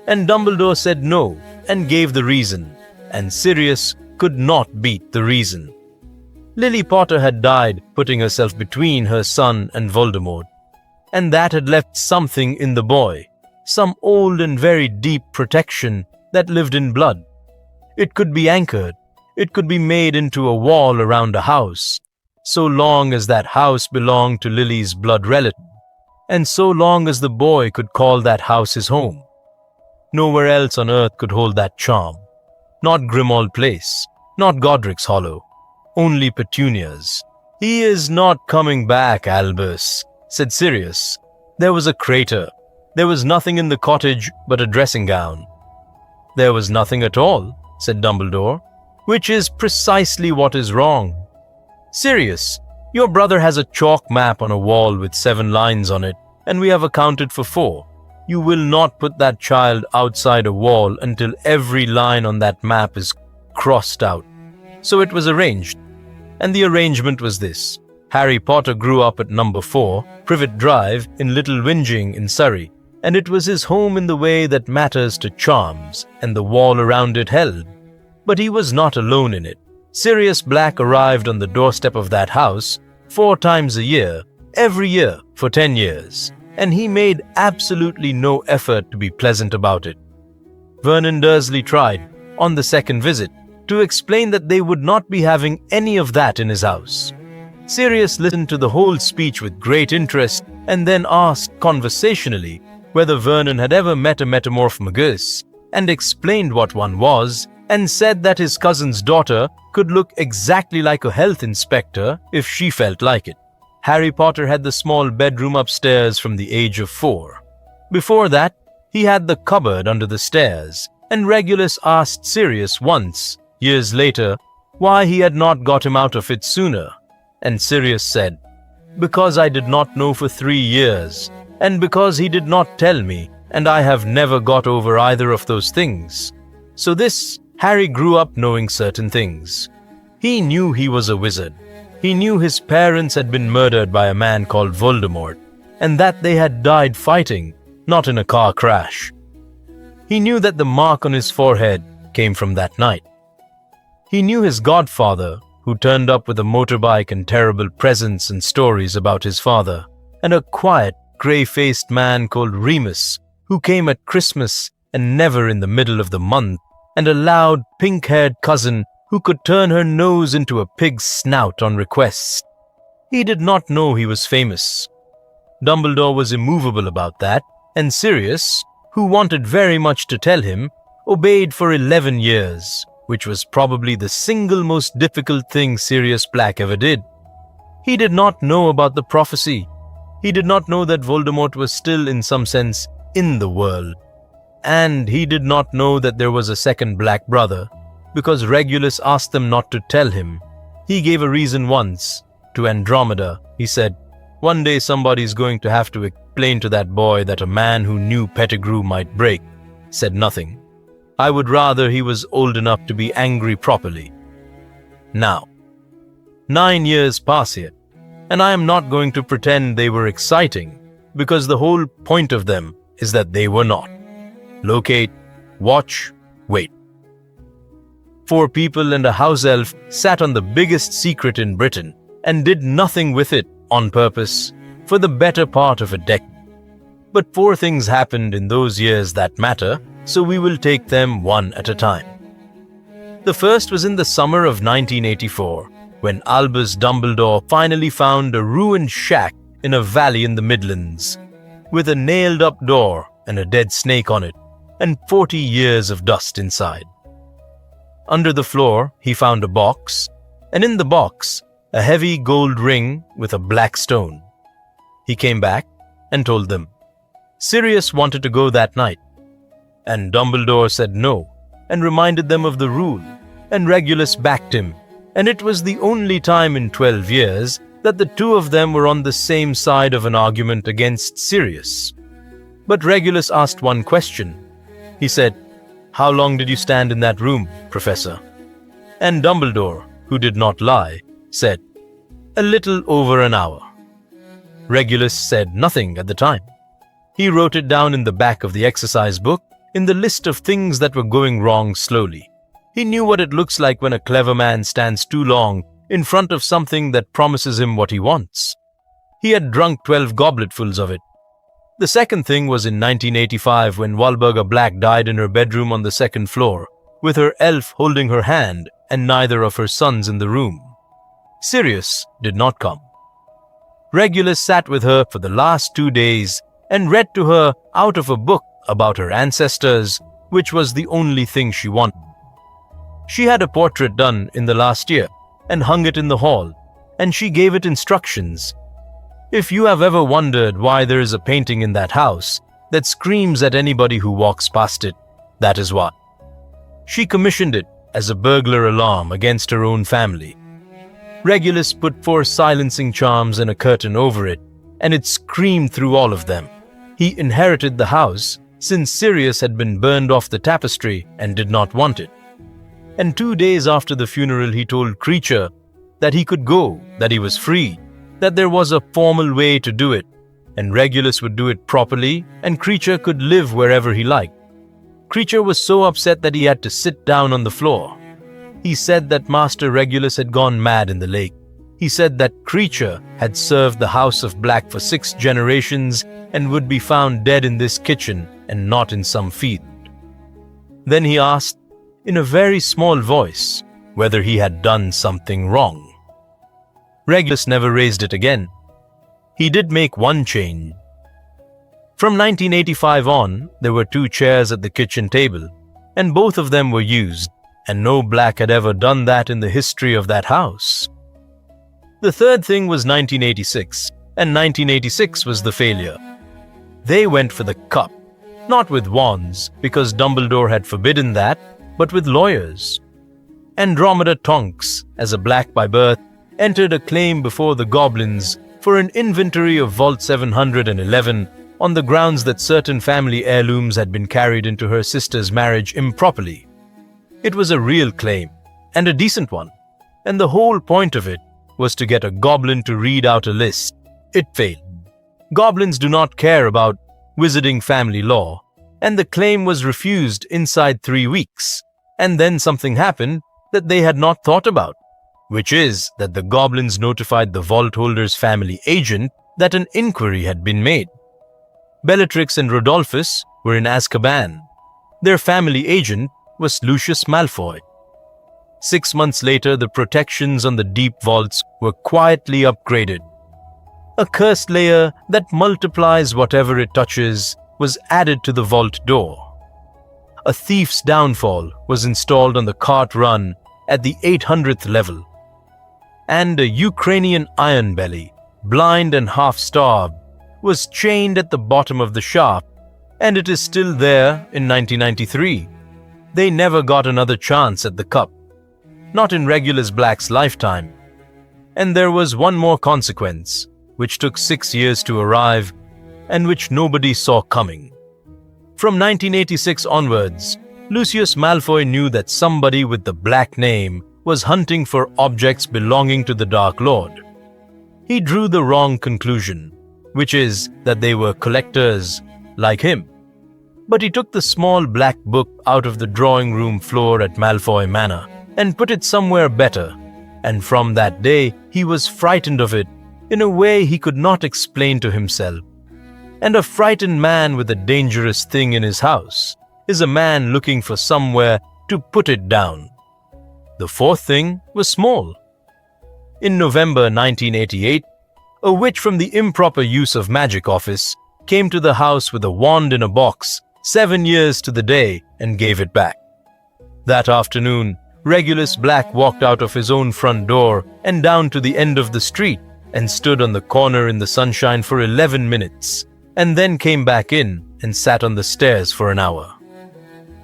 And Dumbledore said no, and gave the reason, and Sirius could not beat the reason. Lily Potter had died putting herself between her son and Voldemort, and that had left something in the boy, some old and very deep protection that lived in blood. It could be anchored, it could be made into a wall around a house, so long as that house belonged to Lily's blood relative, and so long as the boy could call that house his home. Nowhere else on earth could hold that charm. Not Grimoald Place, not Godric's Hollow, only Petunia's. "He is not coming back, Albus," said Sirius. There was a crater. There was nothing in the cottage but a dressing gown. "There was nothing at all," said Dumbledore, "which is precisely what is wrong. Sirius, your brother has a chalk map on a wall with 7 lines on it, and we have accounted for 4. You will not put that child outside a wall until every line on that map is crossed out." So it was arranged, and the arrangement was this. Harry Potter grew up at number 4, Privet Drive, in Little Whinging in Surrey, and it was his home in the way that matters to charms, and the wall around it held. But he was not alone in it. Sirius Black arrived on the doorstep of that house 4 times a year, every year for 10 years, and he made absolutely no effort to be pleasant about it. Vernon Dursley tried, on the second visit, to explain that they would not be having any of that in his house. Sirius listened to the whole speech with great interest and then asked conversationally whether Vernon had ever met a metamorphomagus, and explained what one was, and said that his cousin's daughter could look exactly like a health inspector if she felt like it. Harry Potter had the small bedroom upstairs from the age of 4. Before that, he had the cupboard under the stairs, and Regulus asked Sirius once, years later, why he had not got him out of it sooner. And Sirius said, "Because I did not know for 3 years, and because he did not tell me, and I have never got over either of those things." So Harry grew up knowing certain things. He knew he was a wizard. He knew his parents had been murdered by a man called Voldemort, and that they had died fighting, not in a car crash. He knew that the mark on his forehead came from that night. He knew his godfather, who turned up with a motorbike and terrible presents and stories about his father, and a quiet, grey-faced man called Remus, who came at Christmas and never in the middle of the month, and a loud, pink-haired cousin who could turn her nose into a pig's snout on request. He did not know he was famous. Dumbledore was immovable about that, and Sirius, who wanted very much to tell him, obeyed for 11 years, which was probably the single most difficult thing Sirius Black ever did. He did not know about the prophecy. He did not know that Voldemort was still, in some sense, in the world. And he did not know that there was a second black brother, because Regulus asked them not to tell him. He gave a reason once. To Andromeda, he said, "One day somebody's going to have to explain to that boy that a man who knew Pettigrew might break." Said nothing. I would rather he was old enough to be angry properly. Now, 9 years pass yet, and I am not going to pretend they were exciting, because the whole point of them is that they were not. Locate, watch, wait. 4 people and a house elf sat on the biggest secret in Britain and did nothing with it on purpose for the better part of a decade. But 4 things happened in those years that matter, so we will take them one at a time. The first was in the summer of 1984, when Albus Dumbledore finally found a ruined shack in a valley in the Midlands, with a nailed-up door and a dead snake on it, and 40 years of dust inside. Under the floor, he found a box, and in the box, a heavy gold ring with a black stone. He came back and told them. Sirius wanted to go that night, and Dumbledore said no, and reminded them of the rule, and Regulus backed him, and it was the only time in 12 years that the 2 of them were on the same side of an argument against Sirius. But Regulus asked one question. He said, "How long did you stand in that room, Professor?" And Dumbledore, who did not lie, said, "A little over an hour." Regulus said nothing at the time. He wrote it down in the back of the exercise book, in the list of things that were going wrong slowly. He knew what it looks like when a clever man stands too long in front of something that promises him what he wants. He had drunk 12 gobletfuls of it. The second thing was in 1985 when Walburga Black died in her bedroom on the 2nd floor, with her elf holding her hand and neither of her sons in the room. Sirius did not come. Regulus sat with her for the last 2 days and read to her out of a book about her ancestors, which was the only thing she wanted. She had a portrait done in the last year and hung it in the hall, and she gave it instructions. If you have ever wondered why there is a painting in that house that screams at anybody who walks past it, that is why. She commissioned it as a burglar alarm against her own family. Regulus put 4 silencing charms and a curtain over it, and it screamed through all of them. He inherited the house since Sirius had been burned off the tapestry and did not want it. And 2 days after the funeral he told Kreacher that he could go, that he was free, that there was a formal way to do it, and Regulus would do it properly, and Kreacher could live wherever he liked. Kreacher was so upset that he had to sit down on the floor. He said that Master Regulus had gone mad in the lake. He said that Kreacher had served the House of Black for 6 generations and would be found dead in this kitchen and not in some field. Then he asked, in a very small voice, whether he had done something wrong. Regulus never raised it again. he did make one change. From 1985 on, there were 2 chairs at the kitchen table, and both of them were used, and no Black had ever done that in the history of that house. The third thing was 1986, and 1986 was the failure. They went for the cup, not with wands, because Dumbledore had forbidden that, but with lawyers. Andromeda Tonks, as a Black by birth, entered a claim before the goblins for an inventory of Vault 711 on the grounds that certain family heirlooms had been carried into her sister's marriage improperly. It was a real claim, and a decent one, and the whole point of it was to get a goblin to read out a list. It failed. Goblins do not care about wizarding family law, and the claim was refused inside 3 weeks, and then something happened that they had not thought about, which is that the goblins notified the vault holder's family agent that an inquiry had been made. Bellatrix and Rodolphus were in Azkaban. Their family agent was Lucius Malfoy. 6 months later, the protections on the deep vaults were quietly upgraded. A cursed layer that multiplies whatever it touches was added to the vault door. A thief's downfall was installed on the cart run at the 800th level. And a Ukrainian iron belly, blind and half-starved, was chained at the bottom of the shaft, and it is still there in 1993. They never got another chance at the cup, not in Regulus Black's lifetime. And there was one more consequence, which took 6 years to arrive, and which nobody saw coming. From 1986 onwards, Lucius Malfoy knew that somebody with the Black name was hunting for objects belonging to the Dark Lord. He drew the wrong conclusion, which is that they were collectors like him. But he took the small black book out of the drawing room floor at Malfoy Manor and put it somewhere better, and from that day he was frightened of it in a way he could not explain to himself. And a frightened man with a dangerous thing in his house is a man looking for somewhere to put it down. The fourth thing was small. In November 1988, a witch from the improper use of magic office came to the house with a wand in a box 7 years to the day and gave it back. That afternoon, Regulus Black walked out of his own front door and down to the end of the street and stood on the corner in the sunshine for 11 minutes, and then came back in and sat on the stairs for an hour.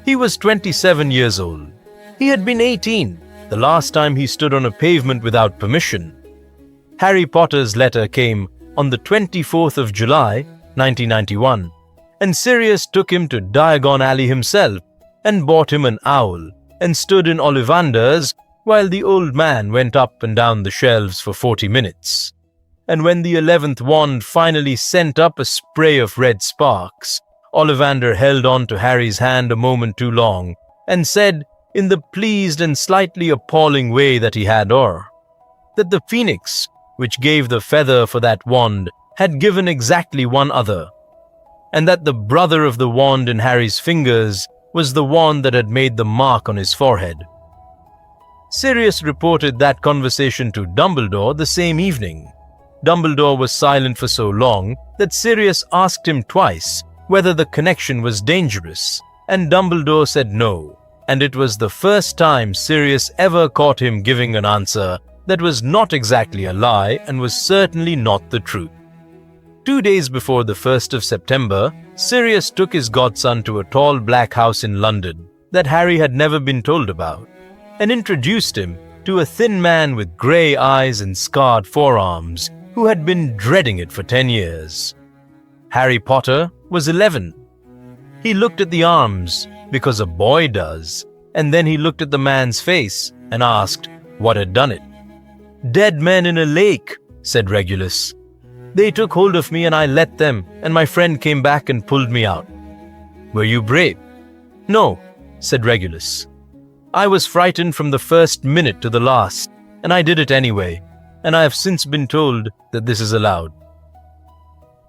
He was 27 years old. He had been 18 the last time he stood on a pavement without permission. Harry Potter's letter came on the 24th of July, 1991, and Sirius took him to Diagon Alley himself and bought him an owl and stood in Ollivander's while the old man went up and down the shelves for 40 minutes. And when the 11th wand finally sent up a spray of red sparks, Ollivander held on to Harry's hand a moment too long and said, in the pleased and slightly appalling way that he had that the phoenix, which gave the feather for that wand, had given exactly one other, and that the brother of the wand in Harry's fingers was the wand that had made the mark on his forehead. Sirius reported that conversation to Dumbledore the same evening. Dumbledore was silent for so long that Sirius asked him twice whether the connection was dangerous, and Dumbledore said no, and it was the first time Sirius ever caught him giving an answer that was not exactly a lie and was certainly not the truth. 2 days before the 1st of September, Sirius took his godson to a tall black house in London that Harry had never been told about, and introduced him to a thin man with grey eyes and scarred forearms who had been dreading it for 10 years. Harry Potter was 11. He looked at the arms, because a boy does, and then he looked at the man's face and asked what had done it. "Dead men in a lake," said Regulus. "They took hold of me and I let them, and my friend came back and pulled me out." "Were you brave?" "No," said Regulus. "I was frightened from the first minute to the last, and I did it anyway, and I have since been told that this is allowed."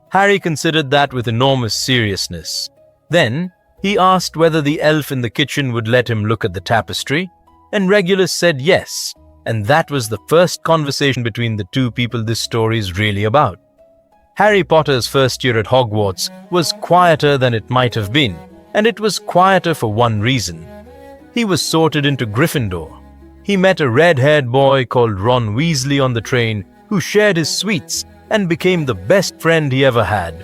Harry considered that with enormous seriousness. Then he asked whether the elf in the kitchen would let him look at the tapestry, and Regulus said yes, and that was the first conversation between the two people this story is really about. Harry Potter's first year at Hogwarts was quieter than it might have been, and it was quieter for one reason. He was sorted into Gryffindor. He met a red-haired boy called Ron Weasley on the train who shared his sweets and became the best friend he ever had.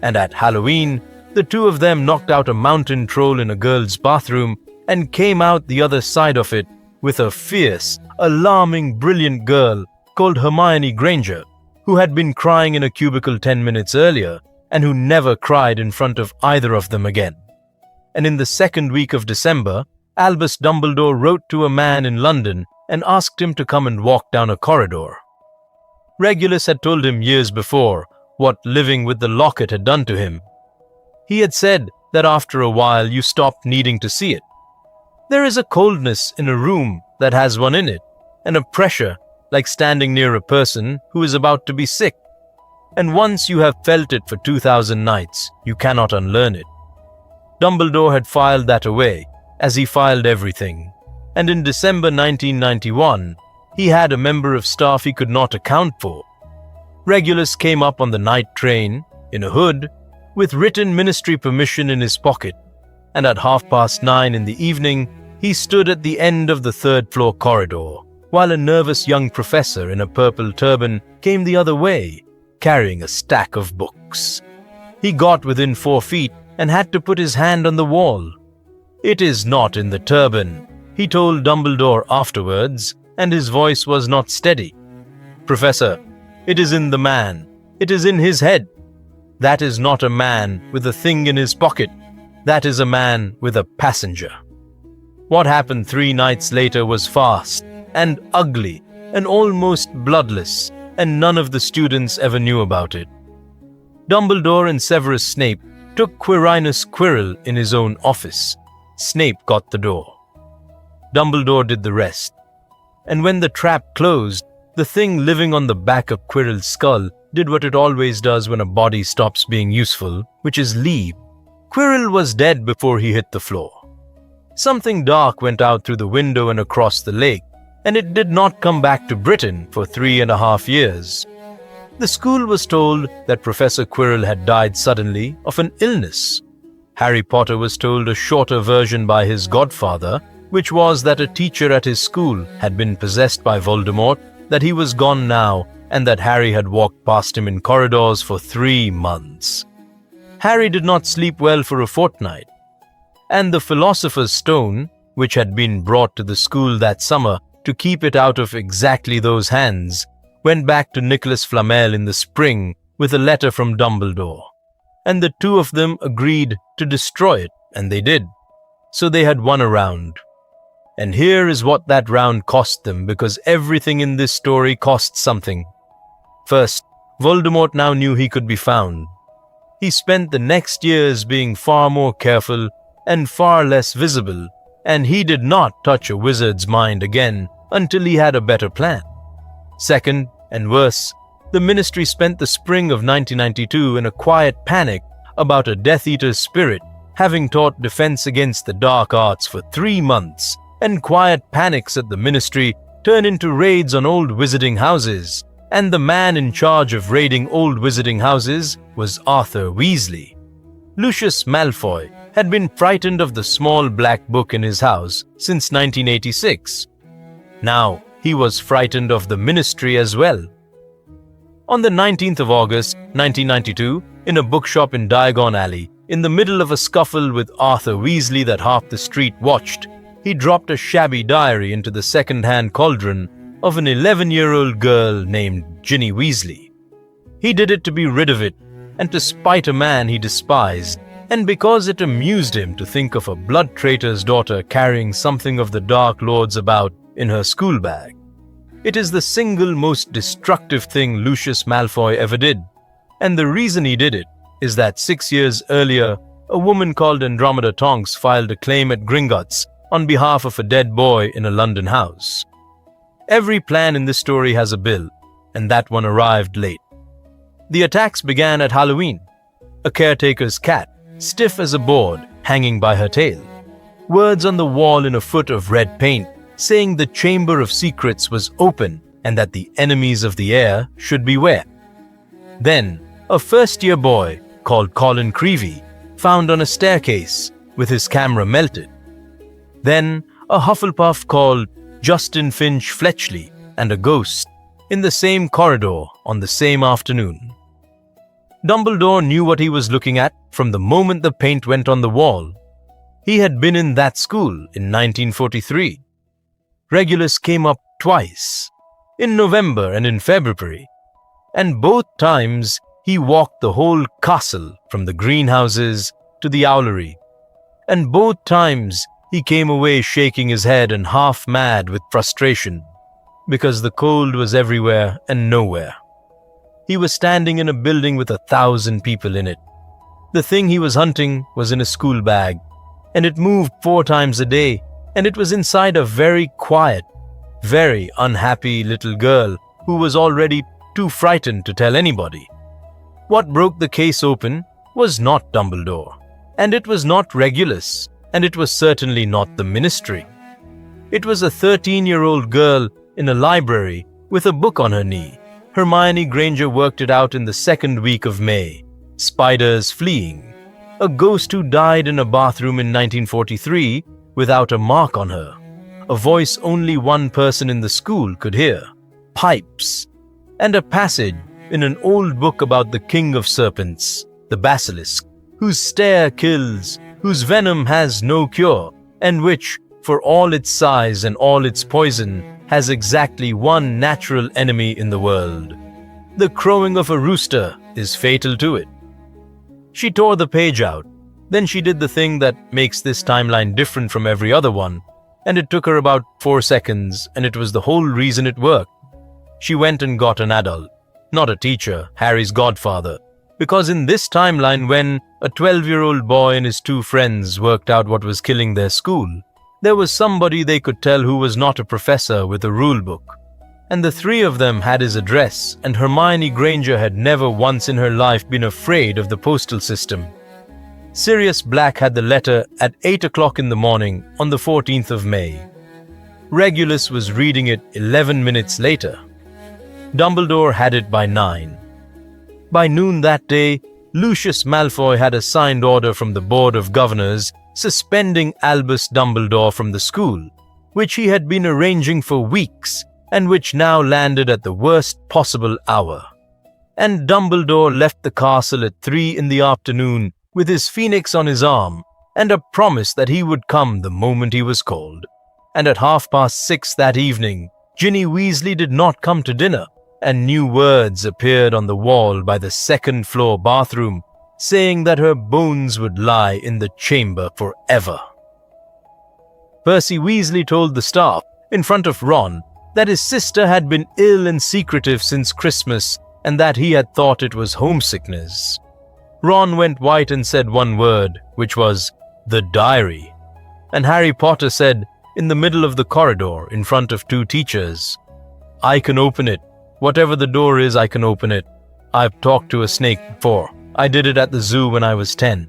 And at Halloween, the two of them knocked out a mountain troll in a girl's bathroom and came out the other side of it with a fierce, alarming, brilliant girl called Hermione Granger, who had been crying in a cubicle 10 minutes earlier and who never cried in front of either of them again. And in the second week of December, Albus Dumbledore wrote to a man in London and asked him to come and walk down a corridor. Regulus had told him years before what living with the locket had done to him. He had said that after a while you stopped needing to see it. There is a coldness in a room that has one in it, and a pressure like standing near a person who is about to be sick. And once you have felt it for 2,000 nights, you cannot unlearn it. Dumbledore had filed that away, as he filed everything, and in December 1991, he had a member of staff he could not account for. Regulus came up on the night train, in a hood, with written ministry permission in his pocket, and at 9:30 in the evening, he stood at the end of the third-floor corridor, while a nervous young professor in a purple turban came the other way, carrying a stack of books. He got within 4 feet and had to put his hand on the wall. "It is not in the turban," he told Dumbledore afterwards, and his voice was not steady. "Professor, it is in the man. It is in his head. That is not a man with a thing in his pocket. That is a man with a passenger." What happened 3 nights later was fast and ugly and almost bloodless, and none of the students ever knew about it. Dumbledore and Severus Snape took Quirinus Quirrell in his own office. Snape got the door. Dumbledore did the rest. And when the trap closed, the thing living on the back of Quirrell's skull did what it always does when a body stops being useful, which is leave. Quirrell was dead before he hit the floor. Something dark went out through the window and across the lake, and it did not come back to Britain for 3.5 years. The school was told that Professor Quirrell had died suddenly of an illness. Harry Potter was told a shorter version by his godfather, which was that a teacher at his school had been possessed by Voldemort, that he was gone now, and that Harry had walked past him in corridors for 3 months. Harry did not sleep well for a fortnight, and the Philosopher's Stone, which had been brought to the school that summer to keep it out of exactly those hands, went back to Nicholas Flamel in the spring with a letter from Dumbledore, and the two of them agreed to destroy it, and they did. So they had won a round. And here is what that round cost them, because everything in this story costs something. First, Voldemort now knew he could be found. He spent the next years being far more careful and far less visible, and he did not touch a wizard's mind again until he had a better plan. Second, and worse, the Ministry spent the spring of 1992 in a quiet panic about a Death Eater's spirit having taught defense against the dark arts for 3 months, and quiet panics at the Ministry turned into raids on old wizarding houses, and the man in charge of raiding old wizarding houses was Arthur Weasley. Lucius Malfoy had been frightened of the small black book in his house since 1986. Now he was frightened of the Ministry as well. On the 19th of August, 1992, in a bookshop in Diagon Alley, in the middle of a scuffle with Arthur Weasley that half the street watched, he dropped a shabby diary into the second-hand cauldron of an 11-year-old girl named Ginny Weasley. He did it to be rid of it, and to spite a man he despised, and because it amused him to think of a blood traitor's daughter carrying something of the Dark Lord's about in her school bag. It is the single most destructive thing Lucius Malfoy ever did, and the reason he did it is that 6 years earlier, a woman called Andromeda Tonks filed a claim at Gringotts on behalf of a dead boy in a London house. Every plan in this story has a bill, and that one arrived late. The attacks began at Halloween. A caretaker's cat, stiff as a board, hanging by her tail. Words on the wall in a foot of red paint, saying the Chamber of Secrets was open and that the enemies of the heir should beware. Then, a first-year boy called Colin Creevey found on a staircase with his camera melted. Then a Hufflepuff called Justin Finch Fletchley and a ghost in the same corridor on the same afternoon. Dumbledore knew what he was looking at from the moment the paint went on the wall. He had been in that school in 1943. Regulus came up twice, in November and in February, and both times he walked the whole castle from the greenhouses to the owlery, and both times he came away shaking his head and half mad with frustration, because the cold was everywhere and nowhere. He was standing in a building with 1,000 people in it. The thing he was hunting was in a school bag, and it moved 4 times a day, and it was inside a very quiet, very unhappy little girl who was already too frightened to tell anybody. What broke the case open was not Dumbledore, and it was not Regulus, and it was certainly not the Ministry. It was a 13-year-old girl in a library with a book on her knee. Hermione Granger worked it out in the 2nd week of May. Spiders fleeing. A ghost who died in a bathroom in 1943 without a mark on her. A voice only one person in the school could hear. Pipes. And a passage in an old book about the king of serpents, the basilisk, whose stare kills, whose venom has no cure, and which, for all its size and all its poison, has exactly one natural enemy in the world. The crowing of a rooster is fatal to it. She tore the page out. Then she did the thing that makes this timeline different from every other one, and it took her about 4 seconds, and it was the whole reason it worked. She went and got an adult, not a teacher, Harry's godfather, because in this timeline when a 12-year-old boy and his 2 friends worked out what was killing their school, there was somebody they could tell who was not a professor with a rule book. And the 3 of them had his address, and Hermione Granger had never once in her life been afraid of the postal system. Sirius Black had the letter at 8 o'clock in the morning on the 14th of May. Regulus was reading it 11 minutes later. Dumbledore had it by 9. By noon that day, Lucius Malfoy had a signed order from the Board of Governors suspending Albus Dumbledore from the school, which he had been arranging for weeks and which now landed at the worst possible hour. And Dumbledore left the castle at 3 in the afternoon with his phoenix on his arm and a promise that he would come the moment he was called. And at 6:30 that evening, Ginny Weasley did not come to dinner, and new words appeared on the wall by the 2nd floor bathroom, saying that her bones would lie in the chamber forever. Percy Weasley told the staff, in front of Ron, that his sister had been ill and secretive since Christmas and that he had thought it was homesickness. Ron went white and said one word, which was, "the diary." And Harry Potter said, in the middle of the corridor, in front of 2 teachers, "I can open it. Whatever the door is, I can open it. I've talked to a snake before. I did it at the zoo when I was 10.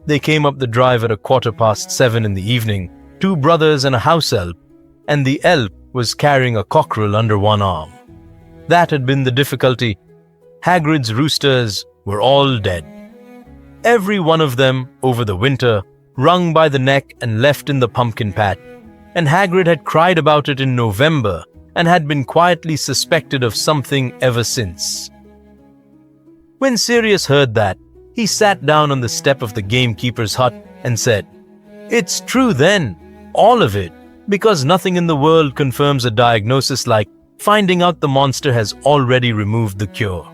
They came up the drive at 7:15 in the evening, 2 brothers and a house elf, and the elf was carrying a cockerel under one arm. That had been the difficulty. Hagrid's roosters were all dead. Every one of them, over the winter, wrung by the neck and left in the pumpkin patch, and Hagrid had cried about it in November and had been quietly suspected of something ever since. When Sirius heard that, he sat down on the step of the gamekeeper's hut and said, "It's true then, all of it, because nothing in the world confirms a diagnosis like finding out the monster has already removed the cure."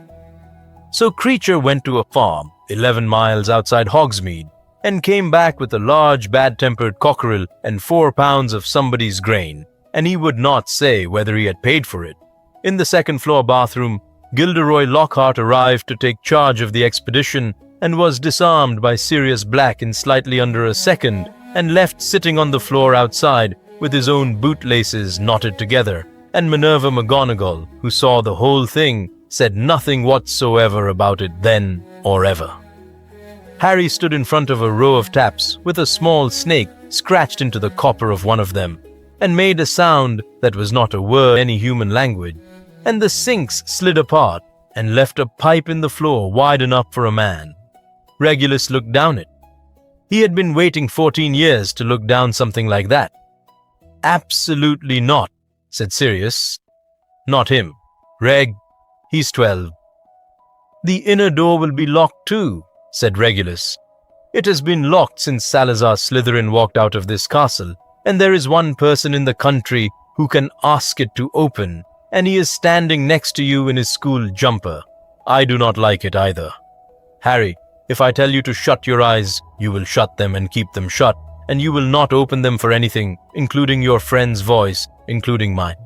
So Kreacher went to a farm 11 miles outside Hogsmeade and came back with a large bad-tempered cockerel and 4 pounds of somebody's grain, and he would not say whether he had paid for it. In the 2nd floor bathroom, Gilderoy Lockhart arrived to take charge of the expedition and was disarmed by Sirius Black in slightly under a second and left sitting on the floor outside with his own bootlaces knotted together, and Minerva McGonagall, who saw the whole thing, said nothing whatsoever about it then or ever. Harry stood in front of a row of taps with a small snake scratched into the copper of one of them, and made a sound that was not a word in any human language, and the sinks slid apart, and left a pipe in the floor wide enough for a man. Regulus looked down it. He had been waiting 14 years to look down something like that. "Absolutely not," said Sirius. "Not him. Reg, he's 12. "The inner door will be locked too," said Regulus. "It has been locked since Salazar Slytherin walked out of this castle, and there is one person in the country who can ask it to open, and he is standing next to you in his school jumper. I do not like it either. Harry, if I tell you to shut your eyes, you will shut them and keep them shut, and you will not open them for anything, including your friend's voice, including mine."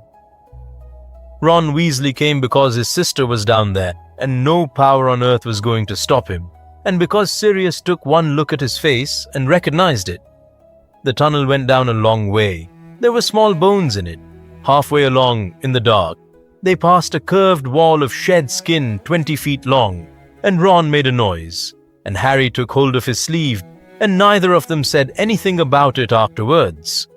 Ron Weasley came because his sister was down there, and no power on earth was going to stop him, and because Sirius took one look at his face and recognized it. The tunnel went down a long way. There were small bones in it. Halfway along, in the dark, they passed a curved wall of shed skin 20 feet long, and Ron made a noise, and Harry took hold of his sleeve, and neither of them said anything about it afterwards.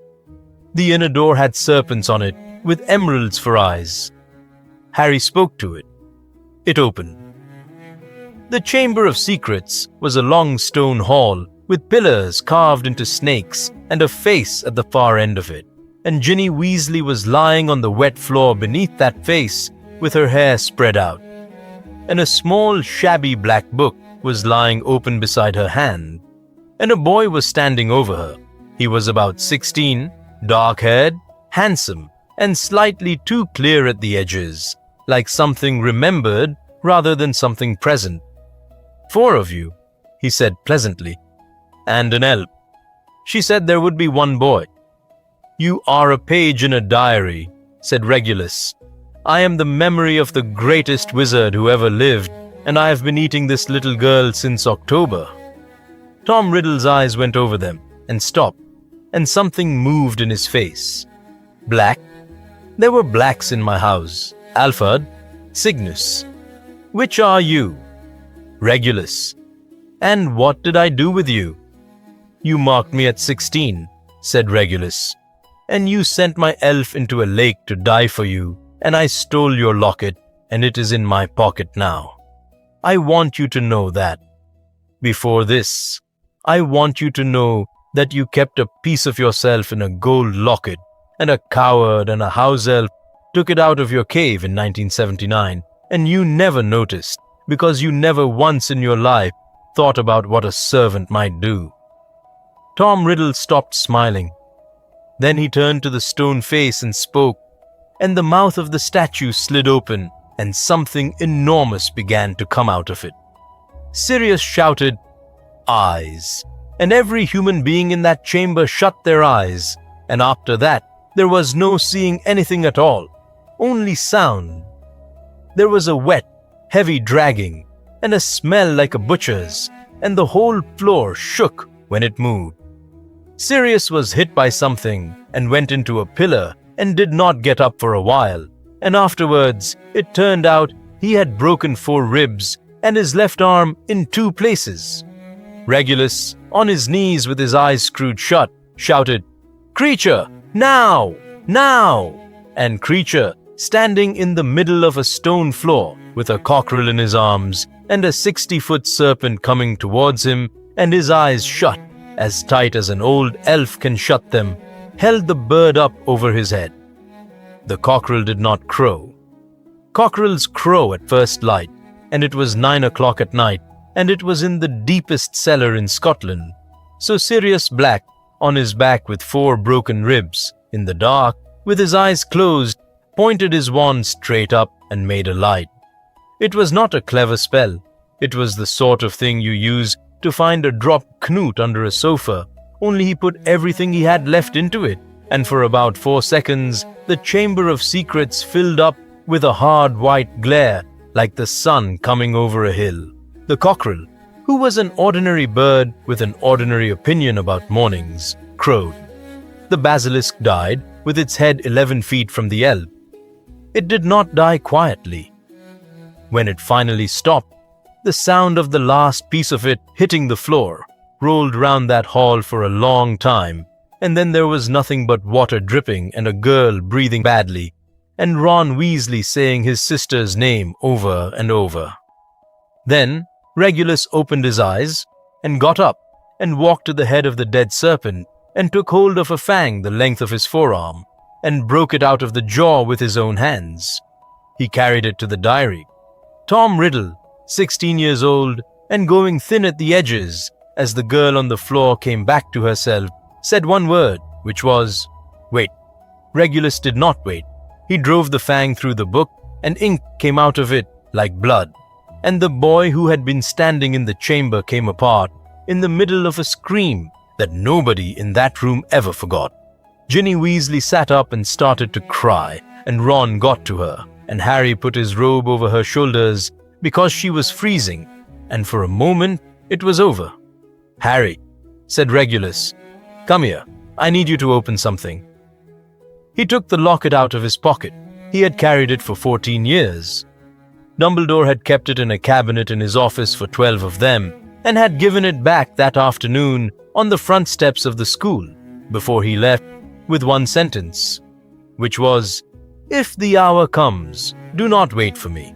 The inner door had serpents on it, with emeralds for eyes. Harry spoke to it. It opened. The Chamber of Secrets was a long stone hall with pillars carved into snakes and a face at the far end of it, and Ginny Weasley was lying on the wet floor beneath that face with her hair spread out, and a small shabby black book was lying open beside her hand, and a boy was standing over her. He was about 16, dark-haired, handsome, and slightly too clear at the edges, like something remembered rather than something present. "4 of you," he said pleasantly, "and an elf." She said there would be one boy. "You are a page in a diary," said Regulus. "I am the memory of the greatest wizard who ever lived, and I have been eating this little girl since October." Tom Riddle's eyes went over them and stopped, and something moved in his face. "Black? There were blacks in my house. Alphard, Cygnus. Which are you?" "Regulus." "And what did I do with you?" "You marked me at 16, said Regulus. "And you sent my elf into a lake to die for you, and I stole your locket, and it is in my pocket now. I want you to know that. Before this, I want you to know that you kept a piece of yourself in a gold locket, and a coward and a house elf took it out of your cave in 1979, and you never noticed, because you never once in your life thought about what a servant might do." Tom Riddle stopped smiling. Then he turned to the stone face and spoke, and the mouth of the statue slid open, and something enormous began to come out of it. Sirius shouted, "Eyes!" and every human being in that chamber shut their eyes, and after that there was no seeing anything at all, only sound. There was a wet, heavy dragging, and a smell like a butcher's, and the whole floor shook when it moved. Sirius was hit by something and went into a pillar and did not get up for a while, and afterwards it turned out he had broken 4 ribs and his left arm in 2 places. Regulus, on his knees with his eyes screwed shut, shouted, "Kreacher, now! Now!" And Kreacher, standing in the middle of a stone floor with a cockerel in his arms and a 60-foot serpent coming towards him and his eyes shut, as tight as an old elf can shut them, held the bird up over his head. The cockerel did not crow. Cockerels crow at first light, and it was 9 o'clock at night, and it was in the deepest cellar in Scotland. So Sirius Black, on his back with 4 broken ribs, in the dark, with his eyes closed, pointed his wand straight up and made a light. It was not a clever spell. It was the sort of thing you use to find a dropped knut under a sofa, only he put everything he had left into it, and for about 4 seconds the Chamber of Secrets filled up with a hard white glare like the sun coming over a hill. The cockerel, who was an ordinary bird with an ordinary opinion about mornings, crowed. The basilisk died with its head 11 feet from the elf. It did not die quietly. When it finally stopped, the sound of the last piece of it hitting the floor rolled round that hall for a long time, and then there was nothing but water dripping and a girl breathing badly, and Ron Weasley saying his sister's name over and over. Then Regulus opened his eyes and got up and walked to the head of the dead serpent and took hold of a fang the length of his forearm and broke it out of the jaw with his own hands. He carried it to the diary. Tom Riddle, 16 years old and going thin at the edges, as the girl on the floor came back to herself, said one word, which was, "Wait." Regulus did not wait. He drove the fang through the book, and ink came out of it like blood. And the boy who had been standing in the chamber came apart, in the middle of a scream that nobody in that room ever forgot. Ginny Weasley sat up and started to cry, and Ron got to her, and Harry put his robe over her shoulders because she was freezing, and for a moment it was over. "Harry," said Regulus, "come here. I need you to open something." He took the locket out of his pocket. He had carried it for 14 years. Dumbledore had kept it in a cabinet in his office for 12 of them, and had given it back that afternoon on the front steps of the school, before he left, with one sentence, which was, "If the hour comes, do not wait for me."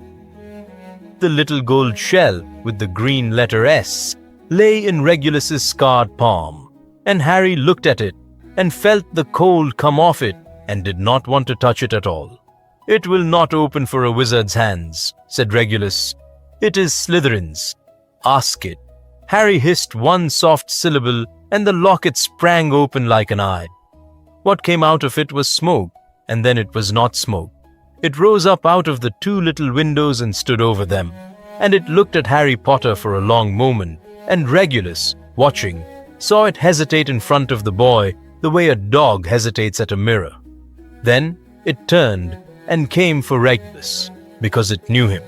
The little gold shell with the green letter S lay in Regulus's scarred palm, and Harry looked at it and felt the cold come off it and did not want to touch it at all. "It will not open for a wizard's hands," said Regulus. "It is Slytherin's. Ask it." Harry hissed one soft syllable, and the locket sprang open like an eye. What came out of it was smoke, and then it was not smoke. It rose up out of the two little windows and stood over them, and it looked at Harry Potter for a long moment, and Regulus, watching, saw it hesitate in front of the boy the way a dog hesitates at a mirror. Then it turned and came for Regulus, because it knew him.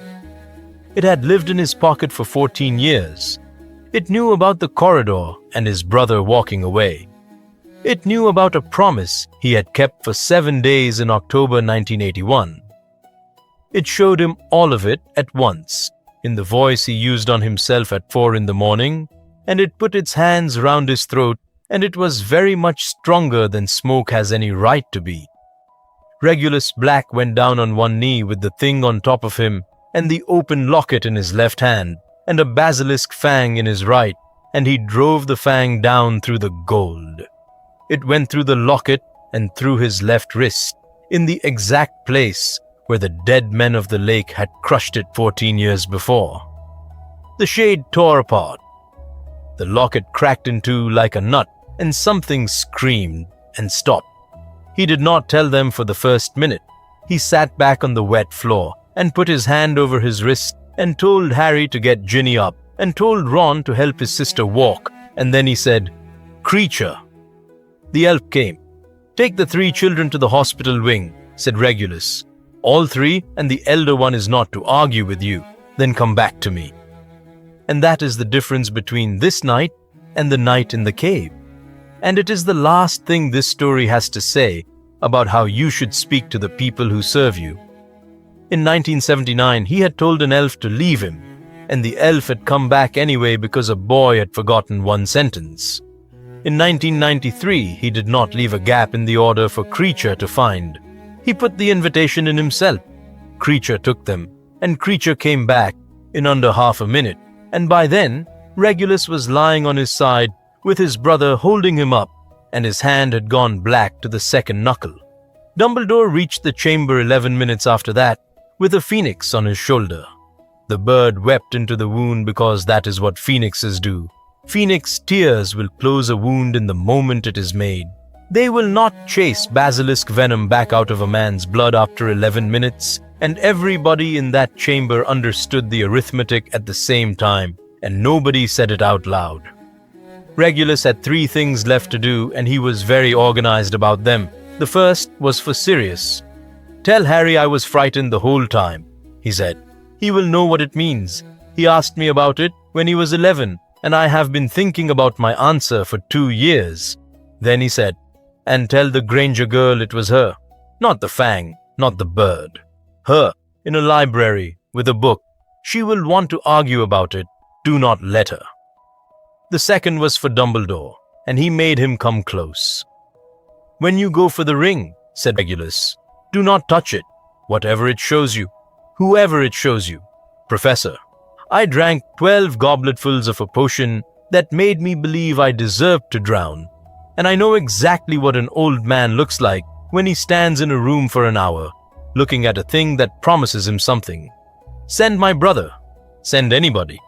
It had lived in his pocket for 14 years. It knew about the corridor and his brother walking away. It knew about a promise he had kept for 7 days in October 1981. It showed him all of it at once, in the voice he used on himself at 4 in the morning, and it put its hands round his throat, and it was very much stronger than smoke has any right to be. Regulus Black went down on one knee with the thing on top of him, and the open locket in his left hand, and a basilisk fang in his right, and he drove the fang down through the gold. It went through the locket and through his left wrist, in the exact place where the dead men of the lake had crushed it 14 years before. The shade tore apart. The locket cracked in two like a nut, and something screamed and stopped. He did not tell them for the first minute. He sat back on the wet floor and put his hand over his wrist and told Harry to get Ginny up and told Ron to help his sister walk, and then he said, "Kreacher." The elf came. "Take the 3 children to the hospital wing," said Regulus. "All 3, and the elder one is not to argue with you. Then come back to me." And that is the difference between this night and the night in the cave. And it is the last thing this story has to say about how you should speak to the people who serve you. In 1979, he had told an elf to leave him, and the elf had come back anyway because a boy had forgotten one sentence. In 1993, he did not leave a gap in the order for Kreacher to find. He put the invitation in himself. Kreacher took them, and Kreacher came back in under half a minute, and by then, Regulus was lying on his side with his brother holding him up, and his hand had gone black to the second knuckle. Dumbledore reached the chamber 11 minutes after that, with a phoenix on his shoulder. The bird wept into the wound because that is what phoenixes do. Phoenix tears will close a wound in the moment it is made. They will not chase basilisk venom back out of a man's blood after 11 minutes, and everybody in that chamber understood the arithmetic at the same time, and nobody said it out loud. Regulus had 3 things left to do, and he was very organized about them. The first was for Sirius. "Tell Harry I was frightened the whole time," he said. "He will know what it means. He asked me about it when he was 11, and I have been thinking about my answer for 2 years. Then he said, "And tell the Granger girl it was her. Not the fang, not the bird. Her, in a library, with a book. She will want to argue about it. Do not let her." The second was for Dumbledore, and he made him come close. "When you go for the ring," said Regulus, "do not touch it. whatever it shows you, whoever it shows you. Professor, I drank 12 gobletfuls of a potion that made me believe I deserved to drown, and I know exactly what an old man looks like when he stands in a room for an hour, looking at a thing that promises him something. Send my brother. Send anybody.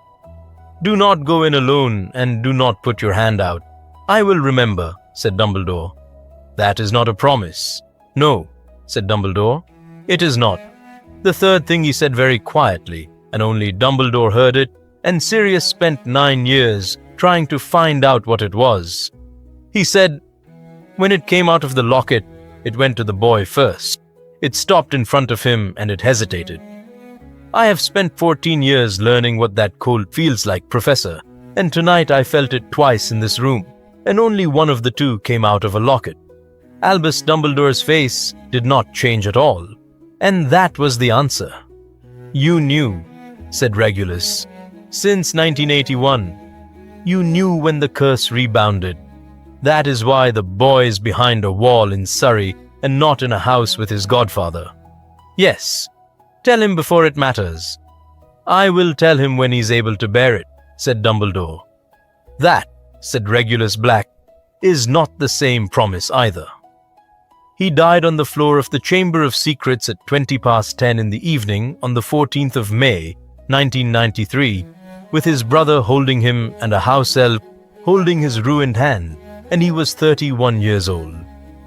Do not go in alone, and do not put your hand out. I will remember, said Dumbledore. That is not a promise. No, said Dumbledore. It is not. The third thing he said very quietly, and only Dumbledore heard it, and Sirius spent 9 years trying to find out what it was. He said, when it came out of the locket, it went to the boy first. It stopped in front of him and it hesitated. I have spent 14 years learning what that cold feels like, Professor, and tonight I felt it twice in this room, and only one of the two came out of a locket. Albus Dumbledore's face did not change at all, and that was the answer. You knew, said Regulus. Since 1981, you knew when the curse rebounded. That is why the boy is behind a wall in Surrey and not in a house with his godfather. Yes, tell him before it matters. I will tell him when he's able to bear it, said Dumbledore. That, said Regulus Black, is not the same promise either. He died on the floor of the Chamber of Secrets at 10:20 in the evening on the 14th of May, 1993, with his brother holding him and a house elf holding his ruined hand, and he was 31 years old,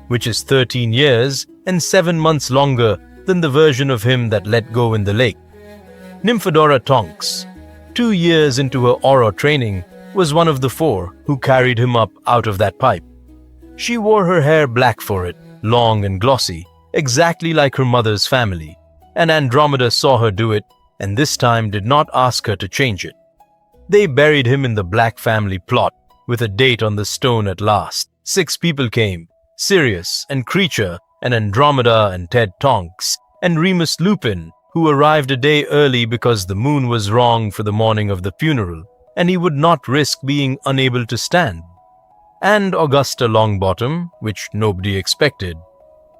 which is 13 years and 7 months longer than the version of him that let go in the lake. Nymphadora Tonks, 2 years into her aura training, was one of the 4 who carried him up out of that pipe. She wore her hair black for it, long and glossy, exactly like her mother's family, and Andromeda saw her do it, and this time did not ask her to change it. They buried him in the Black family plot, with a date on the stone at last. 6 people came, Sirius and Kreacher and Andromeda and Ted Tonks, and Remus Lupin, who arrived a day early because the moon was wrong for the morning of the funeral, and he would not risk being unable to stand. And Augusta Longbottom, which nobody expected.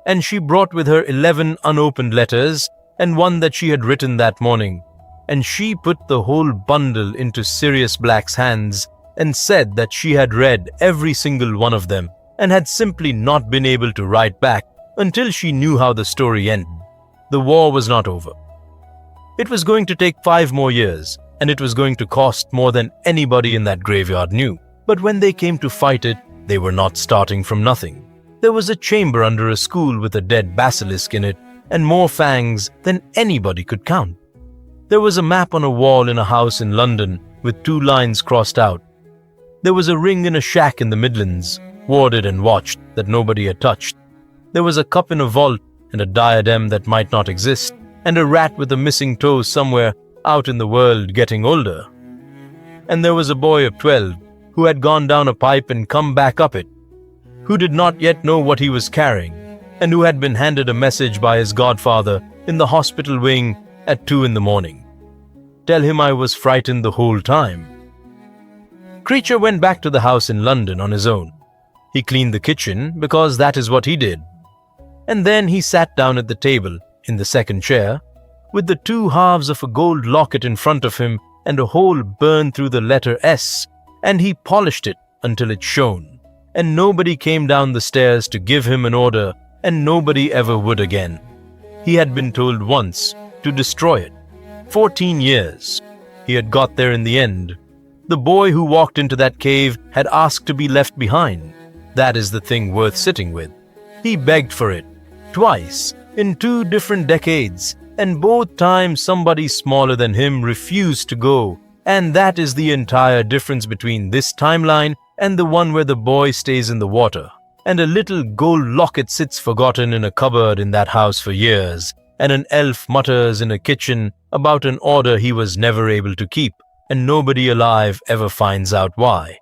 And she brought with her 11 unopened letters and one that she had written that morning, and she put the whole bundle into Sirius Black's hands and said that she had read every single one of them and had simply not been able to write back until she knew how the story ended. The war was not over. It was going to take 5 more years, and it was going to cost more than anybody in that graveyard knew. But when they came to fight it, they were not starting from nothing. There was a chamber under a school with a dead basilisk in it, and more fangs than anybody could count. There was a map on a wall in a house in London with 2 lines crossed out. There was a ring in a shack in the Midlands, warded and watched, that nobody had touched. There was a cup in a vault and a diadem that might not exist, and a rat with a missing toe somewhere out in the world getting older. And there was a boy of 12 who had gone down a pipe and come back up it, who did not yet know what he was carrying, and who had been handed a message by his godfather in the hospital wing at 2 in the morning. Tell him I was frightened the whole time. Kreacher went back to the house in London on his own. He cleaned the kitchen because that is what he did. And then he sat down at the table, in the second chair, with the 2 halves of a gold locket in front of him and a hole burned through the letter S, and he polished it until it shone. And nobody came down the stairs to give him an order, and nobody ever would again. He had been told once to destroy it. 14 years. He had got there in the end. The boy who walked into that cave had asked to be left behind. That is the thing worth sitting with. He begged for it, twice, in 2 different decades, and both times somebody smaller than him refused to go, and that is the entire difference between this timeline and the one where the boy stays in the water, and a little gold locket sits forgotten in a cupboard in that house for years, and an elf mutters in a kitchen about an order he was never able to keep, and nobody alive ever finds out why.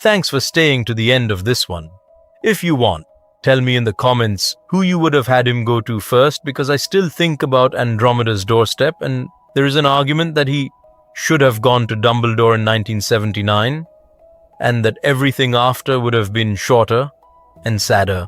Thanks for staying to the end of this one. If you want, tell me in the comments who you would have had him go to first, because I still think about Andromeda's doorstep, and there is an argument that he should have gone to Dumbledore in 1979, and that everything after would have been shorter and sadder